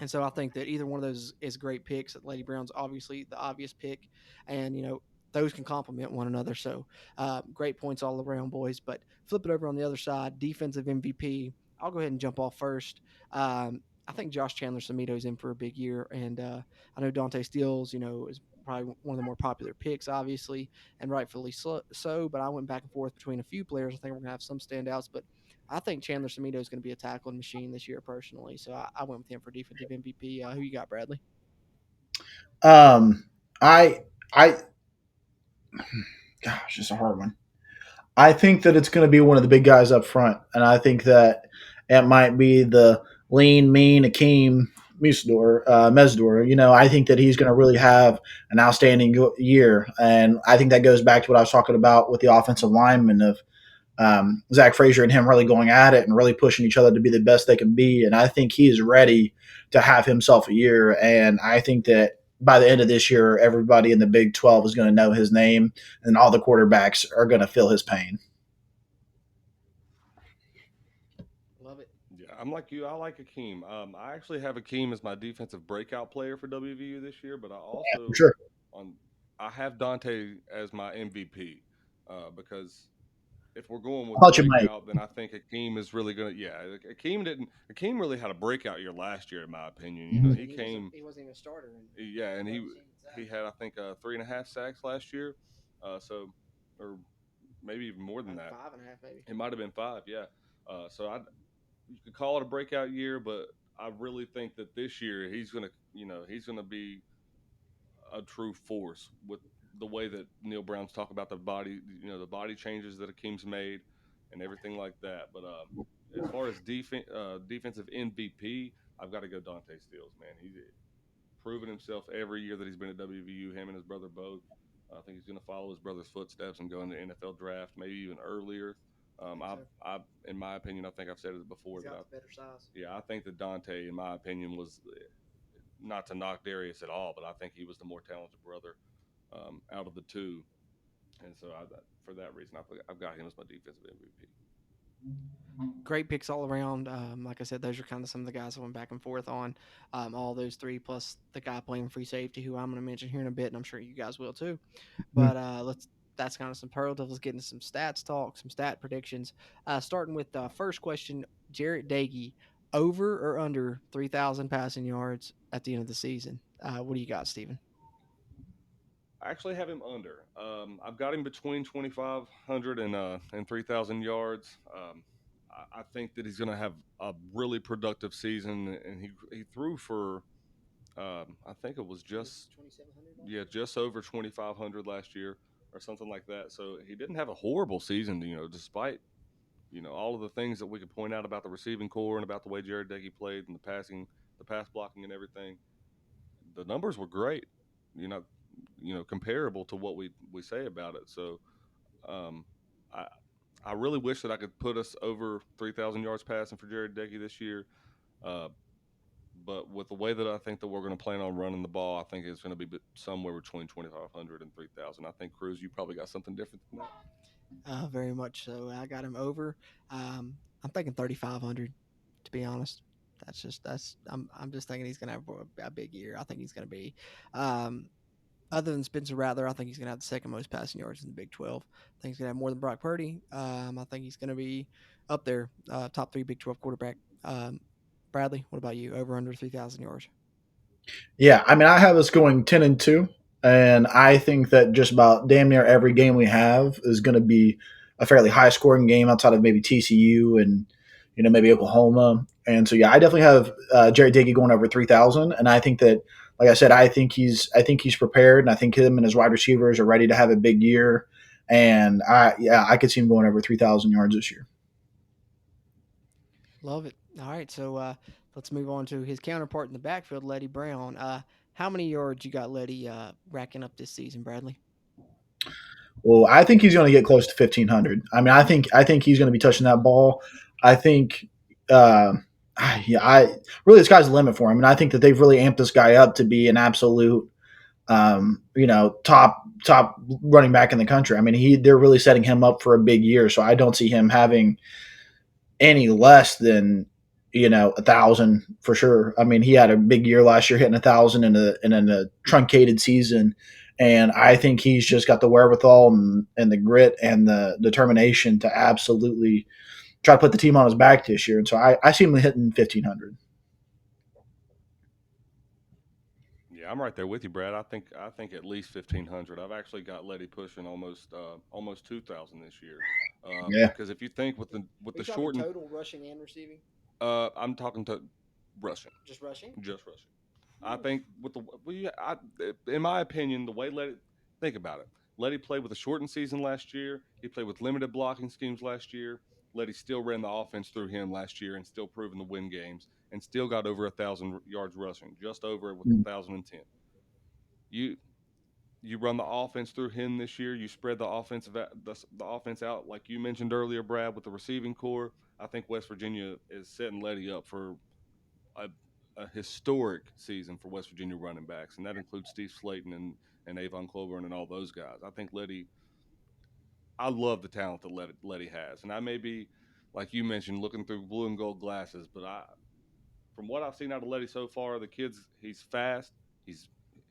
Speaker 3: And so I think that either one of those is great picks. That Lady Brown's obviously the obvious pick, and those can complement one another. So great points all around, boys. But flip it over on the other side, defensive MVP. I'll go ahead and jump off first. I think Josh Chandler Samito's in for a big year, and I know Dante Steele's, is probably one of the more popular picks, obviously, and rightfully so. But I went back and forth between a few players. I think we're gonna have some standouts, but I think Chandler Samito is going to be a tackling machine this year, personally. So I went with him for defensive MVP. Who you got, Bradley?
Speaker 5: Um, I, I, gosh, it's a hard one. I think that it's going to be one of the big guys up front, and I think that it might be the lean, mean Akeem Mesdor. I think that he's going to really have an outstanding year, and I think that goes back to what I was talking about with the offensive lineman of Zach Frazier and him really going at it and really pushing each other to be the best they can be. And I think he is ready to have himself a year. And I think that by the end of this year, everybody in the Big 12 is going to know his name, and all the quarterbacks are going to feel his pain.
Speaker 3: Love it.
Speaker 4: Yeah, I'm like you. I like Akeem. I actually have Akeem as my defensive breakout player for WVU this year, but I
Speaker 5: For
Speaker 4: also
Speaker 5: sure.
Speaker 4: on I have Dante as my MVP because if we're going
Speaker 5: I
Speaker 4: with
Speaker 5: thought you might.
Speaker 4: breakout, then I think Akeem is really gonna. Yeah, Akeem didn't. Akeem really had a breakout year last year, in my opinion.
Speaker 3: Yeah,
Speaker 5: Mhm.
Speaker 3: I
Speaker 4: He
Speaker 3: mean
Speaker 4: came.
Speaker 3: he wasn't even a starter in
Speaker 4: Yeah, and
Speaker 3: part
Speaker 4: he
Speaker 3: of the season.
Speaker 4: he had I think 3.5 sacks last year. So or maybe even more than that.
Speaker 3: 5.5 maybe.
Speaker 4: It might have been five. Yeah. So I you could call it a breakout year, but I really think that this year he's gonna be a true force with the way that Neil Brown's talk about the body, the body changes that Akeem's made and everything like that. But as far as defensive MVP, I've got to go Dante Steele, man. He's proven himself every year that he's been at WVU. Him and his brother both. I think he's going to follow his brother's footsteps and go in the NFL draft, maybe even earlier.
Speaker 3: I think so.
Speaker 4: In my opinion, I think I've said it before
Speaker 3: He's
Speaker 4: that
Speaker 3: got the better size.
Speaker 4: yeah, I think that Dante, in my opinion, was not to knock Darius at all, but I think he was the more talented brother out of the two, and so for that reason, I've got him as my defensive MVP.
Speaker 3: Great picks all around. Like I said, those are kind of some of the guys I went back and forth on. All those three plus the guy playing free safety, who I'm going to mention here in a bit, and I'm sure you guys will too. But let's that's kind of some pearls. Let's get into some stats talk, some stat predictions. Starting with the first question, Jarrett Dagey, over or under 3,000 passing yards at the end of the season? What do you got, Steven?
Speaker 4: I actually have him under. I've got him between 2,500 and 3,000 yards. I think that he's going to have a really productive season, and he threw for I think it was just
Speaker 3: 2,700.
Speaker 4: yeah, just over 2,500 last year or something like that. So he didn't have a horrible season, despite all of the things that we could point out about the receiving core and about the way Jared Deggy played and the pass blocking and everything. The numbers were great, you know, comparable to what we say about it. So um, I I really wish that I could put us over 3,000 yards passing for Jared Deggy this year. Uh, but with the way that I think that we're going to plan on running the ball, I think it's going to be somewhere between 2,500 and 3,000. I think Cruz, you probably got something different than that.
Speaker 3: Very much so. I got him over. I'm thinking 3,500. To be honest, I'm just thinking he's gonna have a big year. I think he's gonna be, um, other than Spencer Rattler, I think he's gonna have the second most passing yards in the Big 12. I think he's gonna have more than Brock Purdy. I think he's gonna be up there, top three Big 12 quarterback. Bradley, what about you? Over under 3,000 yards?
Speaker 5: Yeah, I mean, I have us going 10-2, and I think that just about damn near every game we have is going to be a fairly high scoring game outside of maybe TCU and maybe Oklahoma. And so yeah, I definitely have Jerry Diggy going over 3,000, and I think that, like I said, I think he's prepared, and I think him and his wide receivers are ready to have a big year. And I could see him going over 3,000 yards this year.
Speaker 3: Love it. All right, so let's move on to his counterpart in the backfield, Letty Brown. How many yards you got Letty racking up this season, Bradley?
Speaker 5: Well, I think he's going to get close to 1,500. I mean, I think he's going to be touching that ball. I think, uh, yeah, I really the sky's the limit for him, and I think that they've really amped this guy up to be an absolute, top running back in the country. I mean, they're really setting him up for a big year. So I don't see him having any less than 1,000 for sure. I mean, he had a big year last year, hitting 1,000 in a truncated season, and I think he's just got the wherewithal and the grit and the determination to absolutely try to put the team on his back this year. And so I see him hitting 1,500.
Speaker 4: Yeah, I'm right there with you, Brad. I think at least 1,500. I've actually got Letty pushing almost 2,000 this year.
Speaker 5: Yeah,
Speaker 4: Because if you think with
Speaker 3: Are
Speaker 4: the
Speaker 3: you talking
Speaker 4: shortened,
Speaker 3: total rushing and receiving?
Speaker 4: I'm talking to rushing,
Speaker 3: Just rushing?
Speaker 4: just rushing. I
Speaker 3: Oof.
Speaker 4: think with the well, yeah, in my opinion, the way Letty think about it, Letty played with a shortened season last year. He played with limited blocking schemes last year. Letty still ran the offense through him last year and still proven to win games and still got over 1,000 yards rushing, just over with 1,010. You you run the offense through him this year. You spread the offense out like you mentioned earlier, Brad, with the receiving core. I think West Virginia is setting Letty up for a, a historic season for West Virginia running backs, and that includes Steve Slayton and Avon Cloburn and all those guys. I think Letty. I love the talent that Letty has, and I may be, like you mentioned, looking through blue and gold glasses, but from what I've seen out of Letty so far, he's fast, he's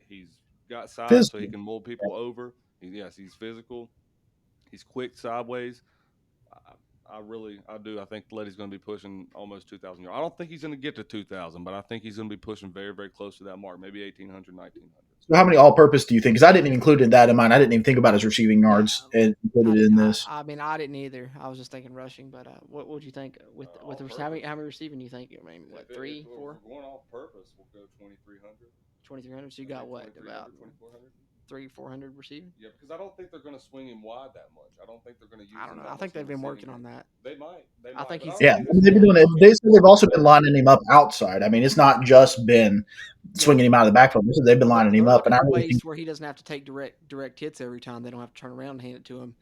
Speaker 4: he's got size so he
Speaker 5: physical.
Speaker 4: can mold people over. Yes, he's physical, he's quick sideways. I do. I think Letty's going to be pushing almost 2,000 yards. I don't think he's going to get to 2,000, but I think he's going to be pushing very, very close to that mark, maybe 1,800, 1,900.
Speaker 5: So how many all-purpose do you think? Because I didn't even include that in mine. I didn't even think about his receiving
Speaker 3: Yeah,
Speaker 5: yards and put it in this.
Speaker 3: I mean, I didn't either. I was just thinking rushing, but what would you think with
Speaker 4: All
Speaker 3: how
Speaker 4: purpose.
Speaker 3: many receiving do you think? I mean, what
Speaker 4: If
Speaker 3: three, four,
Speaker 4: we're going all purpose, we'll go 2,300.
Speaker 3: 2,300? So you
Speaker 4: I
Speaker 3: got
Speaker 4: think
Speaker 3: what
Speaker 4: 2,300,
Speaker 3: about
Speaker 4: 2,400.
Speaker 3: 300, 400 receiving?
Speaker 4: Yeah, because I don't think they're going to swing him wide that much. I don't think they're going to
Speaker 3: I
Speaker 4: use
Speaker 3: don't
Speaker 4: him
Speaker 3: know. I
Speaker 4: that
Speaker 3: think
Speaker 4: much in
Speaker 3: they've
Speaker 4: the
Speaker 3: been
Speaker 4: receiving
Speaker 3: working
Speaker 4: game.
Speaker 3: on that.
Speaker 4: They
Speaker 3: I
Speaker 4: might,
Speaker 3: think
Speaker 4: but I
Speaker 3: he's
Speaker 4: don't
Speaker 5: Yeah, I
Speaker 4: see
Speaker 5: mean,
Speaker 4: this
Speaker 5: they've been
Speaker 3: yeah.
Speaker 4: being
Speaker 5: doing it.
Speaker 4: a.
Speaker 5: They said they've also been lining him up outside. I mean, it's not just been
Speaker 3: Well,
Speaker 5: swinging him out of the backfield. They said they've been
Speaker 3: well,
Speaker 5: lining him
Speaker 3: they're
Speaker 5: up,
Speaker 3: looking
Speaker 5: and I
Speaker 3: for
Speaker 5: really
Speaker 3: ways
Speaker 5: think,
Speaker 3: where he doesn't have to take direct hits every time. They don't have to turn around and hand it to him,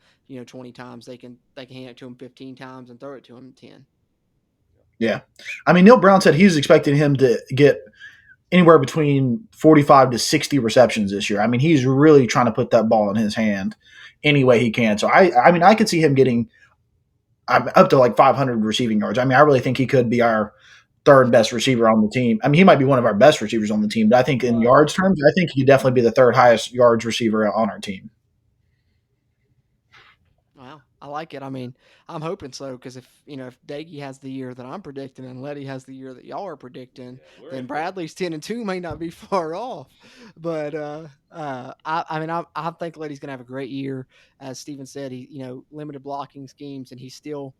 Speaker 3: 20 times. They can hand it to him 15 times and throw it to him 10.
Speaker 5: yeah. I mean, Neil Brown said he's expecting him to get anywhere between 45 to 60 receptions this year. I mean, he's really trying to put that ball in his hand any way he can. So I mean, I could see him getting up to like 500 receiving yards. I mean, I really think he could be our third best receiver on the team. I mean, he might be one of our best receivers on the team, but I think in
Speaker 4: Right.
Speaker 5: yards terms, I think he could definitely be the third highest yards receiver on our team.
Speaker 3: Wow, I like it. I mean, I'm hoping so because if Daggy has the year that I'm predicting and Letty has the year that y'all are predicting,
Speaker 4: Yeah, we're
Speaker 3: then
Speaker 4: in for.
Speaker 3: Bradley's 10-2 may not be far off. But I mean, I think Letty's gonna have a great year. As Steven said, he limited blocking schemes and he's still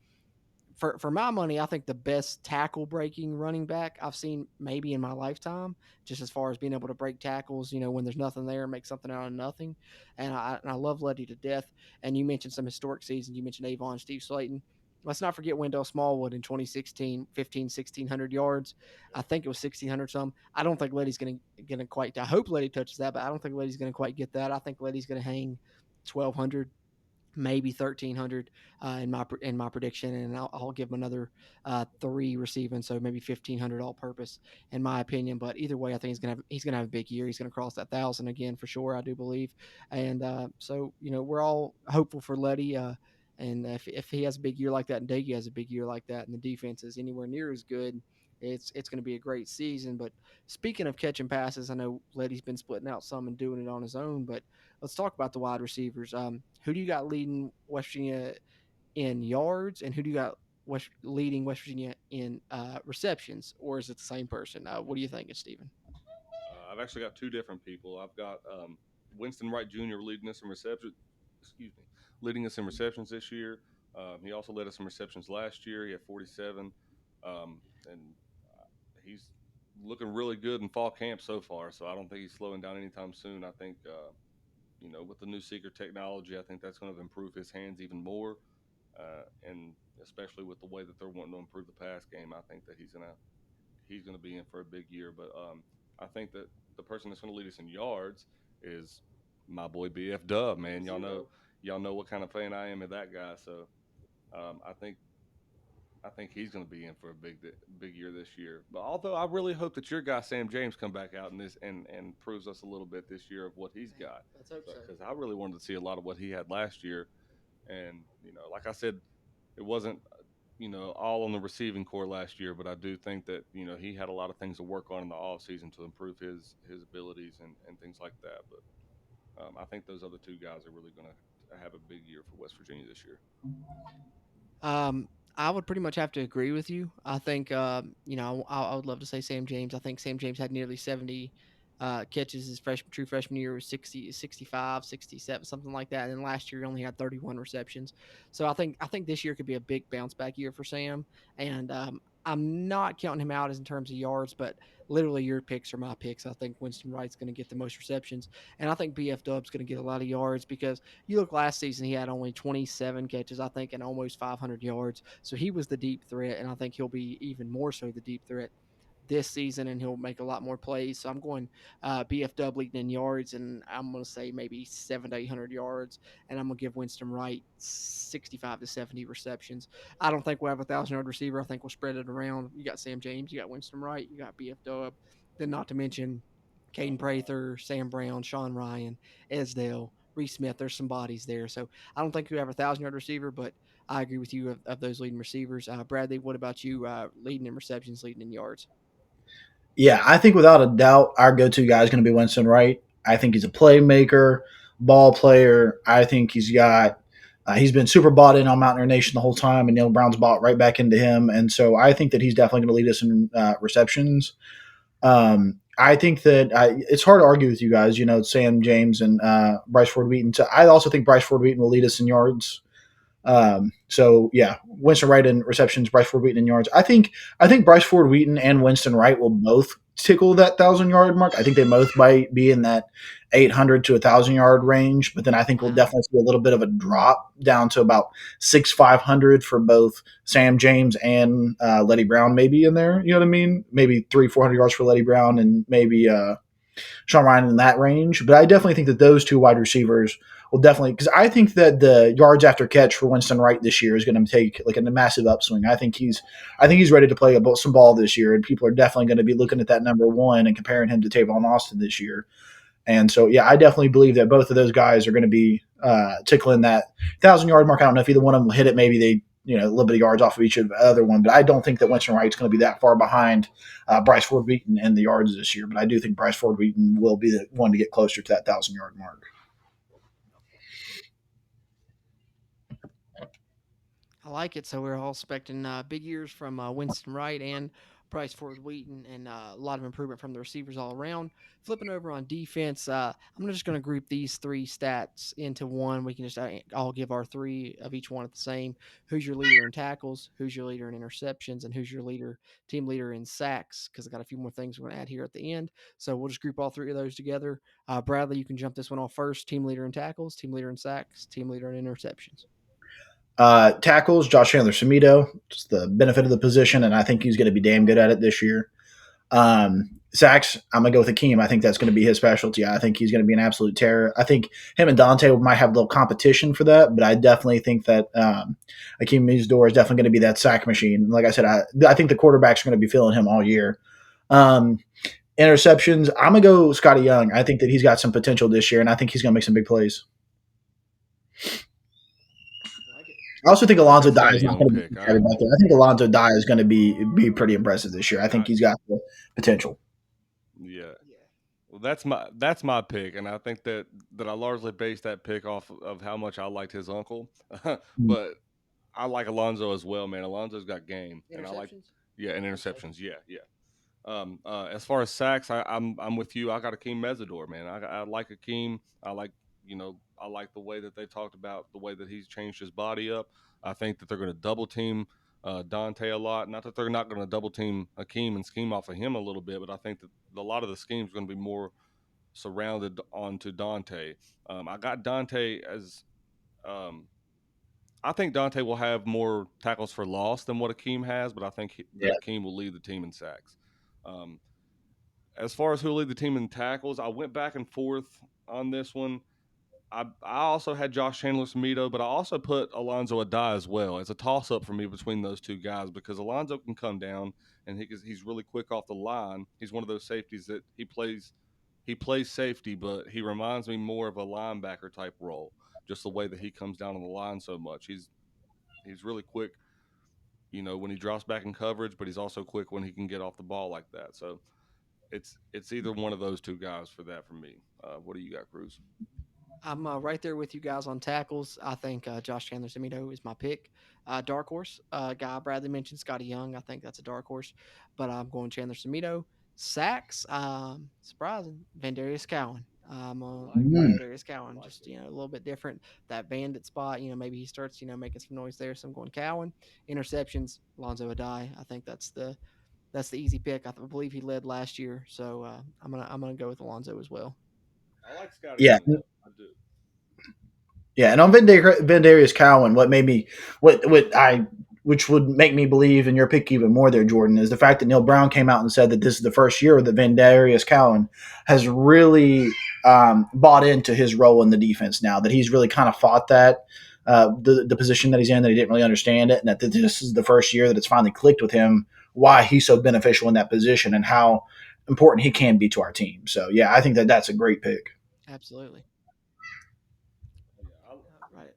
Speaker 3: for my money, I think the best tackle breaking running back I've seen maybe in my lifetime, just as far as being able to break tackles, when there's nothing there, make something out of nothing. And I love Letty to death. And you mentioned some historic seasons. You mentioned Avon, Steve Slayton. Let's not forget Wendell Smallwood in 2016, 1,600 yards. I think it was 1,600 some. I don't think Letty's gonna quite. I hope Letty touches that, but I don't think Letty's gonna quite get that. I think Letty's gonna hang 1,200, maybe 1,300 in my prediction, and I'll give him another three receiving, so maybe 1,500 all purpose in my opinion. But either way, I think he's gonna have a big year. He's gonna cross that 1,000 again for sure. I do believe, and so we're all hopeful for Letty. And if he has a big year like that, and Daggy has a big year like that, and the defense is anywhere near as good, it's going to be a great season. But speaking of catching passes, I know Letty's been splitting out some and doing it on his own, but let's talk about the wide receivers. Who do you got leading West Virginia in yards, and who do you got leading West Virginia in receptions, or is it the same person? What do you think, Stephen?
Speaker 4: I've actually got two different people. I've got Winston Wright Jr. leading us in reception. Excuse me, leading us in receptions this year. He also led us in receptions last year. He had 47, and he's looking really good in fall camp so far. So I don't think he's slowing down anytime soon. I think with the new seeker technology, I think that's going to improve his hands even more, and especially with the way that they're wanting to improve the pass game, I think that he's gonna be in for a big year. But I think that the person that's going to lead us in yards is my boy BF Dub. Man, y'all know what kind of fan I am of that guy. So I think he's going to be in for a big year this year. But although I really hope that your guy Sam James come back out in this and proves us a little bit this year of what he's got,
Speaker 3: Let's hope so.
Speaker 4: because I really wanted to see a lot of what he had last year. And like I said, it wasn't. all on the receiving core last year, but I do think that he had a lot of things to work on in the off season to improve his abilities and things like that. But I think those other two guys are really going to have a big year for West Virginia this year.
Speaker 3: Um, I would pretty much have to agree with you. I think, I would love to say Sam James. I think Sam James had nearly 70 catches his true freshman year was 60, 65, 67, something like that. And then last year he only had 31 receptions. So I think this year could be a big bounce back year for Sam. And I'm not counting him out as in terms of yards, but literally your picks are my picks. I think Winston Wright's going to get the most receptions, and I think BF Dub's going to get a lot of yards because you look last season, he had only 27 catches, I think, and almost 500 yards. So he was the deep threat, and I think he'll be even more so the deep threat this season, and he'll make a lot more plays. So I'm going BFW leading in yards, and I'm going to say maybe 700 to 800 yards, and I'm going to give Winston Wright 65 to 70 receptions. I don't think we'll have a 1,000 yard receiver. I think we'll spread it around. You got Sam James, you got Winston Wright, you got BFW, then not to mention Caden Prather, Sam Brown, Sean Ryan, Esdale, Reese Smith. There's some bodies there. So I don't think we have a 1,000 yard receiver, but I agree with you of those leading receivers. Bradley, what about you leading in receptions, leading in yards?
Speaker 5: Yeah, I think without a doubt, our go-to guy is going to be Winston Wright. I think he's a playmaker, ball player. I think he's been super bought in on Mountaineer Nation the whole time, and Neil Brown's bought right back into him. And so I think that he's definitely going to lead us in receptions. I think that it's hard to argue with you guys. Sam James and Bryce Ford Wheaton. So I also think Bryce Ford Wheaton will lead us in yards. So yeah, Winston Wright in receptions, Bryce Ford Wheaton in yards. I think Bryce Ford Wheaton and Winston Wright will both tickle that 1,000 yard mark. I think they both might be in that 800 to 1,000 yard range, but then I think we'll
Speaker 3: Wow.
Speaker 5: definitely see a little bit of a drop down to about 500 for both Sam James and Letty Brown, maybe in there. You know what I mean? Maybe 300 400 yards for Letty Brown and maybe Sean Ryan in that range. But I definitely think that those two wide receivers will definitely, because I think that the yards after catch for Winston Wright this year is going to take like a massive upswing. I think he's ready to play some ball this year, and people are definitely going to be looking at that number one and comparing him to Tavon Austin this year. And so, yeah, I definitely believe that both of those guys are going to be tickling that 1,000 yard mark. I don't know if either one of them will hit it. Maybe they, a little bit of yards off of each of the other one, but I don't think that Winston Wright's going to be that far behind Bryce Ford Wheaton in the yards this year. But I do think Bryce Ford Wheaton will be the one to get closer to that 1,000 yard mark.
Speaker 3: I like it. So we're all expecting big years from Winston Wright and Bryce Ford Wheaton, and a lot of improvement from the receivers all around. Flipping over on defense, I'm just going to group these three stats into one. We can just all give our three of each one at the same. Who's your leader in tackles? Who's your leader in interceptions? And who's your team leader in sacks? Because I got a few more things we're going to add here at the end. So we'll just group all three of those together. Bradley, you can jump this one off first. Team leader in tackles, team leader in sacks, team leader in interceptions.
Speaker 5: Tackles, Josh Chandler Samito, just the benefit of the position, and I think he's going to be damn good at it this year. Sacks, I'm going to go with Akeem. I think that's going to be his specialty. I think he's going to be an absolute terror. I think him and Dante might have a little competition for that, but I definitely think that Akeem Meesdor is definitely going to be that sack machine. Like I said, I think the quarterbacks are going to be feeling him all year. Um, Interceptions, I'm going to go Scotty Young. I think that he's got some potential this year, and I think he's going to make some big plays.
Speaker 3: I like it.
Speaker 5: I also think
Speaker 4: I
Speaker 5: Alonzo
Speaker 4: definitely
Speaker 5: Dye
Speaker 4: got a
Speaker 5: is not
Speaker 4: young
Speaker 5: going to be
Speaker 4: pick.
Speaker 5: excited about that. I think Alonzo Dye is going to be pretty impressive this year. I think
Speaker 4: I
Speaker 5: he's got the potential.
Speaker 4: yeah.
Speaker 3: Yeah.
Speaker 4: Well, that's my pick, and I think that I largely based that pick off of how much I liked his uncle, but I like Alonzo as well, man. Alonzo's got game, and I like
Speaker 3: Interceptions?
Speaker 4: yeah, and
Speaker 3: Okay.
Speaker 4: interceptions, yeah, yeah. As far as sacks, I'm with you. I got Akeem Mesidor, man. I like Akeem. I like the way that they talked about the way that he's changed his body up. I think that they're going to double team Dante a lot. Not that they're not going to double team Akeem and scheme off of him a little bit, but I think that a lot of the schemes going to be more surrounded onto Dante. I got Dante as um, I think Dante will have more tackles for loss than what Akeem has, but I think that
Speaker 5: Yeah.
Speaker 4: Akeem will lead the team in sacks. Um, as far as who lead the team in tackles, I went back and forth on this one. I also had Josh Chandler Smito, but I also put Alonzo Adai as well. It's a toss up for me between those two guys because Alonzo can come down and he's really quick off the line. He's one of those safeties that he plays safety, but he reminds me more of a linebacker type role. Just the way that he comes down on the line so much. He's really quick. when he drops back in coverage, but he's also quick when he can get off the ball like that. So it's either one of those two guys for that for me. What do you got, Cruz?
Speaker 3: I'm right there with you guys on tackles. I think Josh Chandler Semino is my pick. Dark horse, guy Bradley mentioned, Scotty Young. I think that's a dark horse, but I'm going Chandler Semino. Sacks, surprising, Vandarius Cowan. I'm
Speaker 4: I
Speaker 3: on
Speaker 4: like that.
Speaker 3: Vandarius
Speaker 4: I
Speaker 3: Cowan,
Speaker 4: like
Speaker 3: just
Speaker 4: it.
Speaker 3: a little bit different. That bandit spot, maybe he starts making some noise there. So I'm going Cowan. Interceptions, Lonzo Adai. I think that's the easy pick. I believe he led last year, so I'm gonna go with Alonzo as well.
Speaker 4: I like Scotty
Speaker 5: Yeah,
Speaker 4: Young though. I do.
Speaker 5: yeah, and on Vendarius Cowan, which would make me believe in your pick even more there, Jordan, is the fact that Neil Brown came out and said that this is the first year that Vendarius Cowan has really bought into his role in the defense now, that he's really kind of fought that the position that he's in, that he didn't really understand it, and that this is the first year that it's finally clicked with him why he's so beneficial in that position and how important he can be to our team. So yeah, I think that that's a great pick.
Speaker 3: Absolutely.
Speaker 4: Yeah,
Speaker 3: Right.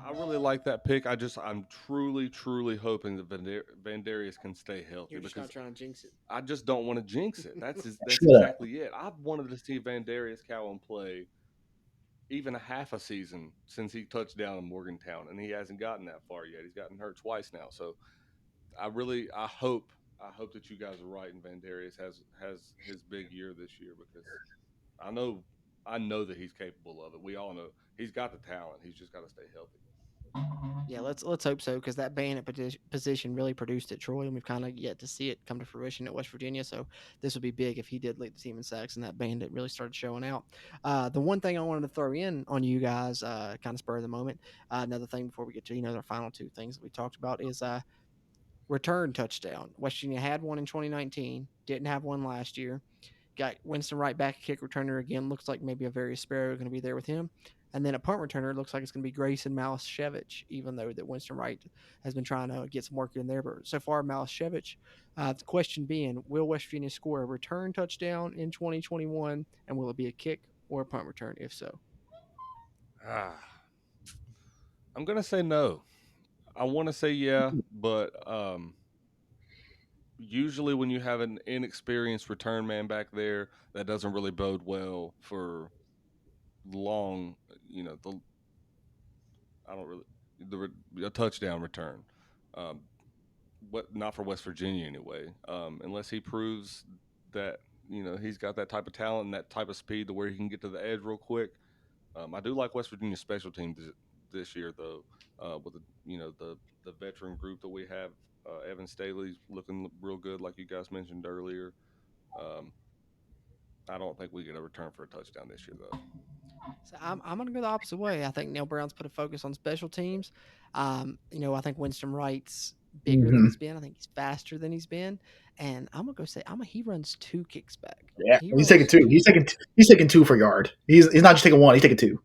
Speaker 4: I really like that pick. I'm truly, truly hoping that Vandarius can stay healthy
Speaker 3: You're just not
Speaker 4: because
Speaker 3: trying to jinx it.
Speaker 4: I just don't want to jinx it. That's
Speaker 5: Shut up.
Speaker 4: exactly it. I've wanted to see Vandarius Cowan play even a half a season since he touched down in Morgantown, and he hasn't gotten that far yet. He's gotten hurt twice now. So I hope that you guys are right, and Vandarius has his big year this year because I know I know that he's capable of it. We all know he's got the talent. He's just got to stay healthy.
Speaker 3: Yeah, let's hope so because that bandit position really produced at Troy, and we've kind of yet to see it come to fruition at West Virginia. So this would be big if he did lead the team in sacks and that bandit really started showing out. The one thing I wanted to throw in on you guys, kind of spur of the moment, another thing before we get to our final two things that we talked about is return touchdown. West Virginia had one in 2019, didn't have one last year. Got Winston Wright back, kick returner again. Looks like maybe a very Sparrow going to be there with him. And then a punt returner looks like it's going to be Grayson Malashevich, even though that Winston Wright has been trying to get some work in there. But so far, Malashevich, the question being, will West Virginia score a return touchdown in 2021? And will it be a kick or a punt return, if so?
Speaker 4: Ah, I'm gonna say no. I want to say yeah, but usually when you have an inexperienced return man back there, that doesn't really bode well for long. The I don't really a touchdown return. Um, what not for West Virginia anyway. Unless he proves that he's got that type of talent and that type of speed to where he can get to the edge real quick. I do like West Virginia's special teams this year though. With the veteran group that we have, Evan Staley's looking real good, like you guys mentioned earlier. Um, I don't think we get a return for a touchdown this year though.
Speaker 3: So I'm going to go the opposite way. I think Neil Brown's put a focus on special teams. I think Winston Wright's bigger than
Speaker 5: Hmm.
Speaker 3: he's been. I think he's faster than he's been. And I'm going to go say, he runs two kicks back.
Speaker 5: Yeah,
Speaker 3: He
Speaker 5: he's taking
Speaker 3: runs
Speaker 5: two.
Speaker 3: two.
Speaker 5: He's taking two for yard. He's not just taking one. He's taking two.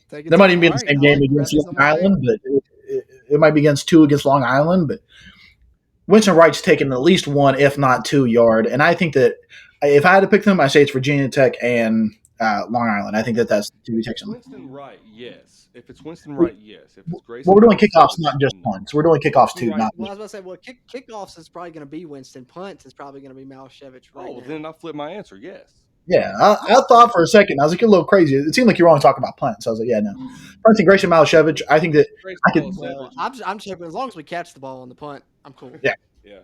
Speaker 3: Take it
Speaker 5: They
Speaker 3: to,
Speaker 5: might even be
Speaker 3: all
Speaker 5: in the
Speaker 3: right.
Speaker 5: same
Speaker 3: I
Speaker 5: game
Speaker 3: like
Speaker 5: against
Speaker 3: Bradley's
Speaker 5: Long
Speaker 3: on my
Speaker 5: Island,
Speaker 3: table.
Speaker 5: but it might be against two against Long Island. But Winston Wright's taking at least one, if not 2 yard. And I think that if I had to pick them, I say it's Virginia Tech and Long Island. I think that that's the two he
Speaker 4: If
Speaker 5: takes
Speaker 4: it's
Speaker 5: them.
Speaker 4: Winston Wright, yes. If it's Winston Wright, yes. If it's
Speaker 5: Well,
Speaker 4: Grayson
Speaker 5: we're doing kickoffs, not
Speaker 4: Malasevich,
Speaker 5: just
Speaker 4: no.
Speaker 5: punts. We're doing kickoffs too,
Speaker 3: Right.
Speaker 5: not
Speaker 3: Well, I was about to say, kickoffs is probably going to be Winston. Punts is probably going to be Malashevich
Speaker 4: Oh,
Speaker 3: right
Speaker 4: well,
Speaker 3: now.
Speaker 4: then I flip my answer. Yes.
Speaker 5: yeah. I thought for a second, I was like, you're a little crazy. It seemed like you were only talking about punts. I was like, yeah, no. Punts and Grayson Malashevich, I think that
Speaker 4: Grayson
Speaker 5: I could,
Speaker 3: Well,
Speaker 4: Malasevich.
Speaker 3: I'm just hoping as long as we catch the ball on the punt, I'm cool.
Speaker 5: yeah,
Speaker 4: Yeah.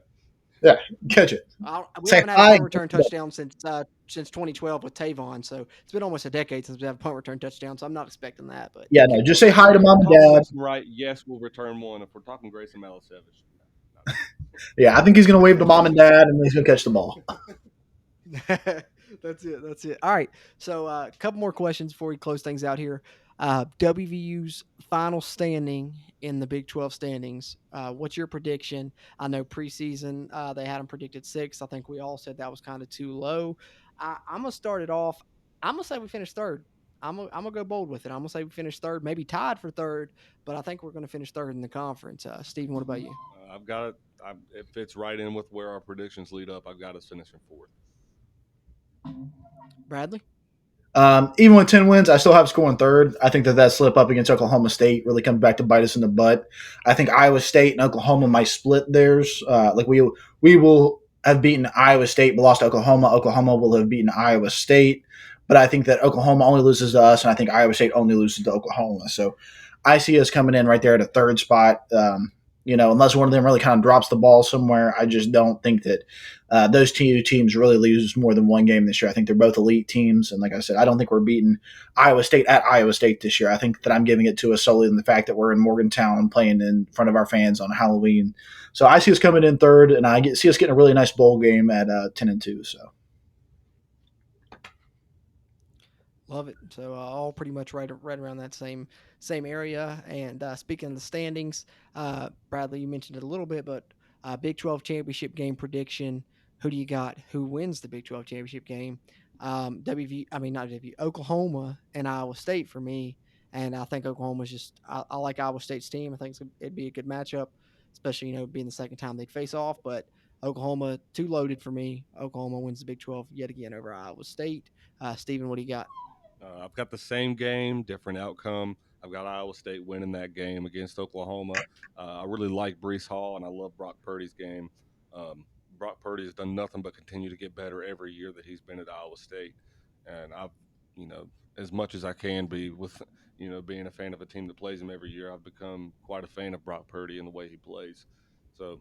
Speaker 5: yeah, catch it.
Speaker 3: We
Speaker 5: Say
Speaker 3: haven't had a
Speaker 5: hi.
Speaker 3: punt return touchdown since 2012 with Tavon, so it's been almost a decade since we have a punt return touchdown. So I'm not expecting that, but
Speaker 5: Yeah, no,
Speaker 3: kick
Speaker 5: just
Speaker 3: punt
Speaker 5: say
Speaker 4: If
Speaker 3: return,
Speaker 5: hi
Speaker 4: we're
Speaker 5: to
Speaker 3: yeah.
Speaker 4: if
Speaker 5: mom
Speaker 4: we're
Speaker 5: and
Speaker 4: talking
Speaker 5: dad.
Speaker 4: Winston Wright, yes, we'll return one. If we're talking Grayson Malasevich, not so much.
Speaker 5: Yeah, I think he's going to wave to mom and dad, and he's going to catch the ball.
Speaker 3: That's it. That's it. All right. So a couple more questions before we close things out here. WVU's final standing in the Big 12 standings. What's your prediction? I know preseason they had them predicted six. I think we all said that was kind of too low. I'm gonna start it off. I'm gonna say we finished third. I'm gonna go bold with it. I'm gonna say we finished third, maybe tied for third, but I think we're gonna finish third in the conference. Steven, what about you?
Speaker 4: I've got it. It fits right in with where our predictions lead up. I've got us finishing fourth.
Speaker 3: Bradley?
Speaker 5: Even with 10 wins, I still have scoring third. I think that slip up against Oklahoma State really comes back to bite us in the butt. I think Iowa State and Oklahoma might split theirs. We will have beaten Iowa State but lost to Oklahoma. Oklahoma will have beaten Iowa State. But I think that Oklahoma only loses to us, and I think Iowa State only loses to Oklahoma. So I see us coming in right there at a third spot. Unless one of them really kind of drops the ball somewhere, I just don't think that those two teams really lose more than one game this year. I think they're both elite teams, and like I said, I don't think we're beating Iowa State at Iowa State this year. I think that I'm giving it to us solely in the fact that we're in Morgantown playing in front of our fans on Halloween. So I see us coming in third, and see us getting a really nice bowl game at 10-2. So
Speaker 3: Love it. So all pretty much right around that same area. And speaking of the standings, Bradley, you mentioned it a little bit, but Big 12 championship game prediction. Who do you got? Who wins the Big 12 championship game? I mean not WV, Oklahoma and Iowa State for me. And I think Oklahoma's just I like Iowa State's team. I think it'd be a good matchup, especially being the second time they'd face off. But Oklahoma too loaded for me. Oklahoma wins the Big 12 yet again over Iowa State. Steven, what do you got?
Speaker 4: I've got the same game, different outcome. I've got Iowa State winning that game against Oklahoma. I really like Brees Hall, and I love Brock Purdy's game. Brock Purdy has done nothing but continue to get better every year that he's been at Iowa State, and I've, you know, as much as I can be with, being a fan of a team that plays him every year, I've become quite a fan of Brock Purdy and the way he plays. So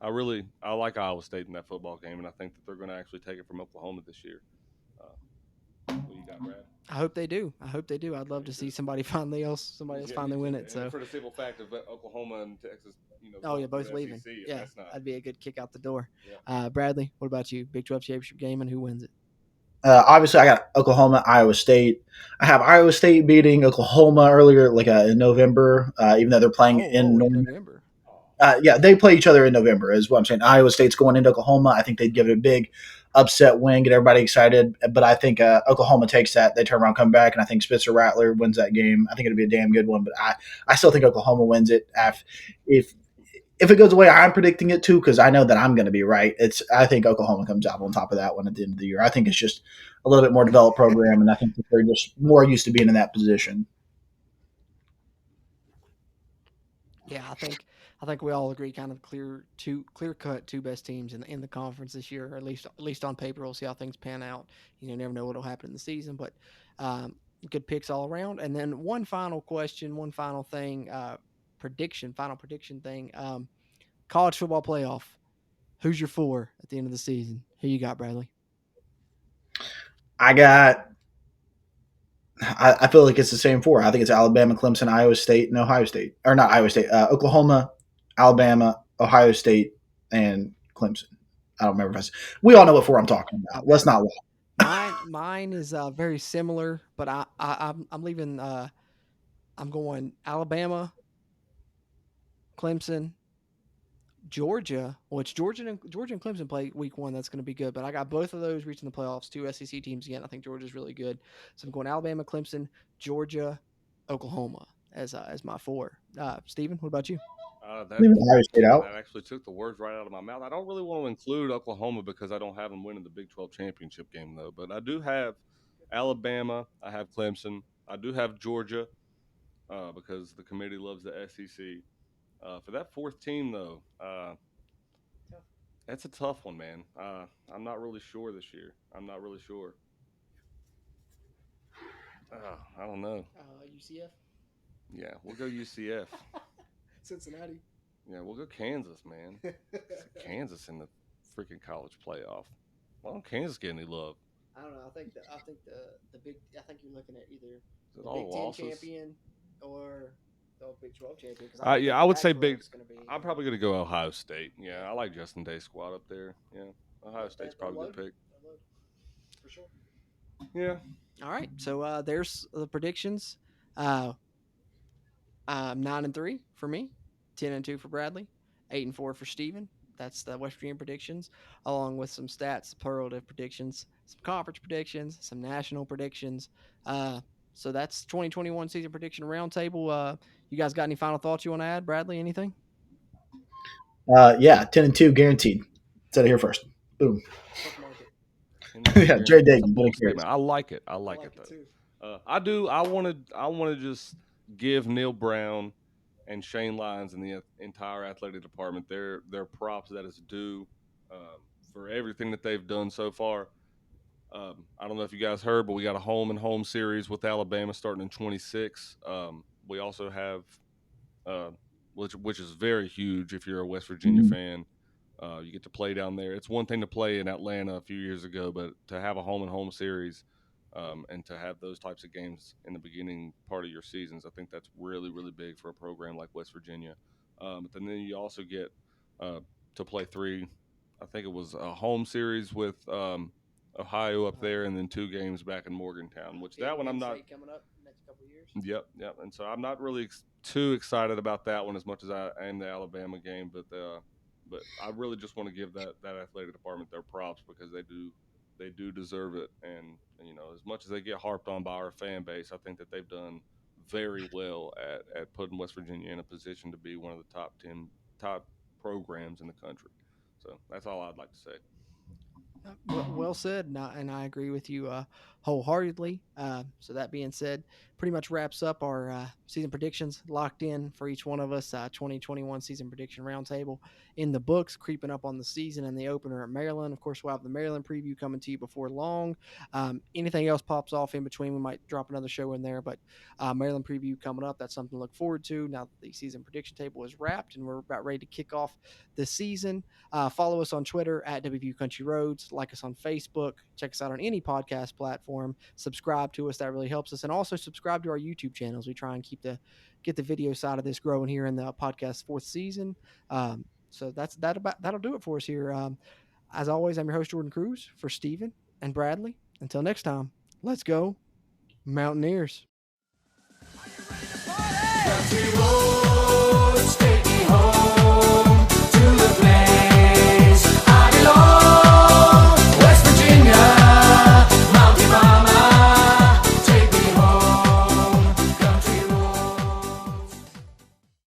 Speaker 4: I like Iowa State in that football game, and I think that they're going to actually take it from Oklahoma this year. What you got, Brad?
Speaker 3: I hope they do. I hope they do. I'd love to see somebody else
Speaker 4: Yeah, me
Speaker 3: finally win
Speaker 4: too.
Speaker 3: it.
Speaker 4: And
Speaker 3: So,
Speaker 4: for the simple fact of Oklahoma and Texas,
Speaker 3: oh yeah,
Speaker 4: going to
Speaker 3: both
Speaker 4: the
Speaker 3: leaving.
Speaker 4: SEC, if
Speaker 3: Yeah,
Speaker 4: that's not,
Speaker 3: that'd be a good kick out the door.
Speaker 4: yeah.
Speaker 3: Bradley, what about you? Big 12 championship game and who wins it?
Speaker 5: obviously, I got Oklahoma, Iowa State. I have Iowa State beating Oklahoma earlier, like in November, even though they're playing in
Speaker 3: In
Speaker 5: Norman.
Speaker 3: November.
Speaker 5: Yeah, they play each other in November, is what I'm saying. Iowa State's going into Oklahoma. I think they'd give it a big upset win, get everybody excited. But I think Oklahoma takes that. They turn around, come back, and I think Spitzer Rattler wins that game. I think it'd be a damn good one. But I still think Oklahoma wins it. If if it goes the way I'm predicting it to, because I know that I'm going to be right, I think Oklahoma comes out on top of that one at the end of the year. I think it's just a little bit more developed program, and I think that they're just more used to being in that position.
Speaker 3: Yeah, I think we all agree kind of clear cut two best teams in the conference this year, or at least on paper. We'll see how things pan out. Never know what'll happen in the season, but um, good picks all around. And then one final question, one final thing, final prediction thing. College football playoff. Who's your four at the end of the season? Who you got, Bradley?
Speaker 5: I got. I feel like it's the same four. I think it's Alabama, Clemson, Iowa State, and Ohio State, or not Iowa State, Oklahoma, Alabama, Ohio State, and Clemson. I don't remember if I. We all know what four I'm talking about.
Speaker 3: Okay.
Speaker 5: Let's not lie.
Speaker 3: Mine is very similar, but I'm leaving. I'm going Alabama, Clemson, Georgia, which Georgia and Clemson play week one. That's going to be good. But I got both of those reaching the playoffs. Two SEC teams again. I think Georgia's really good. So I'm going Alabama, Clemson, Georgia, Oklahoma as my four. Steven, what about you?
Speaker 4: That
Speaker 5: Leaving Ohio State out.
Speaker 4: that actually took the words right out of my mouth. I don't really want to include Oklahoma because I don't have them winning the Big 12 championship game though. But I do have Alabama. I have Clemson. I do have Georgia because the committee loves the SEC. For that fourth team though, that's a tough one, man. I'm not really sure this year. I'm not really sure. I don't know.
Speaker 3: UCF,
Speaker 4: Yeah, we'll go UCF.
Speaker 3: Cincinnati.
Speaker 4: Yeah, we'll go Kansas, man. Kansas in the freaking college playoff. Why don't Kansas get any love?
Speaker 3: I don't know. I think the big. I think you're looking at either
Speaker 4: Is it
Speaker 3: the
Speaker 4: all
Speaker 3: Big Ten
Speaker 4: losses?
Speaker 3: champion or the Big 12 champion. Because
Speaker 4: Yeah, I would say big.
Speaker 3: It's going to be.
Speaker 4: I'm probably going to go Ohio State. Yeah, I like Justin Day's squad up there. Yeah, Ohio State's probably a good pick.
Speaker 3: For sure.
Speaker 4: Yeah.
Speaker 3: All right. So there's the predictions. Uh, 9-3 for me, 10-2 for Bradley, 8-4 for Steven. That's the West Virginia predictions, along with some stats, superlative predictions, some conference predictions, some national predictions. So that's 2021 season prediction roundtable. You guys got any final thoughts you want to add, Bradley? Anything?
Speaker 5: Yeah, 10-2 guaranteed. Said it here first. Boom.
Speaker 3: Bookmark it.
Speaker 4: in that
Speaker 5: Yeah,
Speaker 4: series.
Speaker 5: Jay
Speaker 4: That's a
Speaker 5: Dayton,
Speaker 4: bold
Speaker 5: very curious.
Speaker 4: statement. I like it. I
Speaker 3: I
Speaker 4: like
Speaker 3: like
Speaker 4: it
Speaker 3: it too.
Speaker 4: though. I do. I want to just give Neil Brown and Shane Lyons and the entire athletic department their props that is due for everything that they've done so far. I don't know if you guys heard, but we got a home and home series with Alabama starting in 26. We also have uh, which is very huge if you're a West Virginia
Speaker 5: Mhm.
Speaker 4: fan. You get to play down there. It's one thing to play in Atlanta a few years ago, but to have a home and home series and to have those types of games in the beginning part of your seasons, I think that's really, really big for a program like West Virginia. But then you also get uh, to play three. I think it was a home series with Ohio up there, and then two games back in Morgantown. Which that one I'm not.
Speaker 3: Coming up next couple of years.
Speaker 4: Yep, yep. And so I'm not really too excited about that one as much as I am the Alabama game, but I really just want to give that athletic department their props because they do deserve it. And as much as they get harped on by our fan base, I think that they've done very well at putting West Virginia in a position to be one of the top programs in the country. So that's all I'd like to say.
Speaker 3: Well said, and I agree with you wholeheartedly. So that being said, pretty much wraps up our season predictions locked in for each one of us. 2021 season prediction roundtable in the books, creeping up on the season and the opener at Maryland. Of course, we'll have the Maryland preview coming to you before long. Anything else pops off in between, we might drop another show in there. But Maryland preview coming up. That's something to look forward to. Now that the season prediction table is wrapped and we're about ready to kick off the season. Follow us on Twitter at WVU Country Roads. Like us on Facebook. Check us out on any podcast platform. Subscribe to us. That really helps us. And also subscribe to our YouTube channels. We try and get the video side of this growing here in the podcast fourth season. So that'll do it for us here. As always, I'm your host Jordan Cruz for Stephen and Bradley. Until next time, let's go Mountaineers.
Speaker 1: Country road.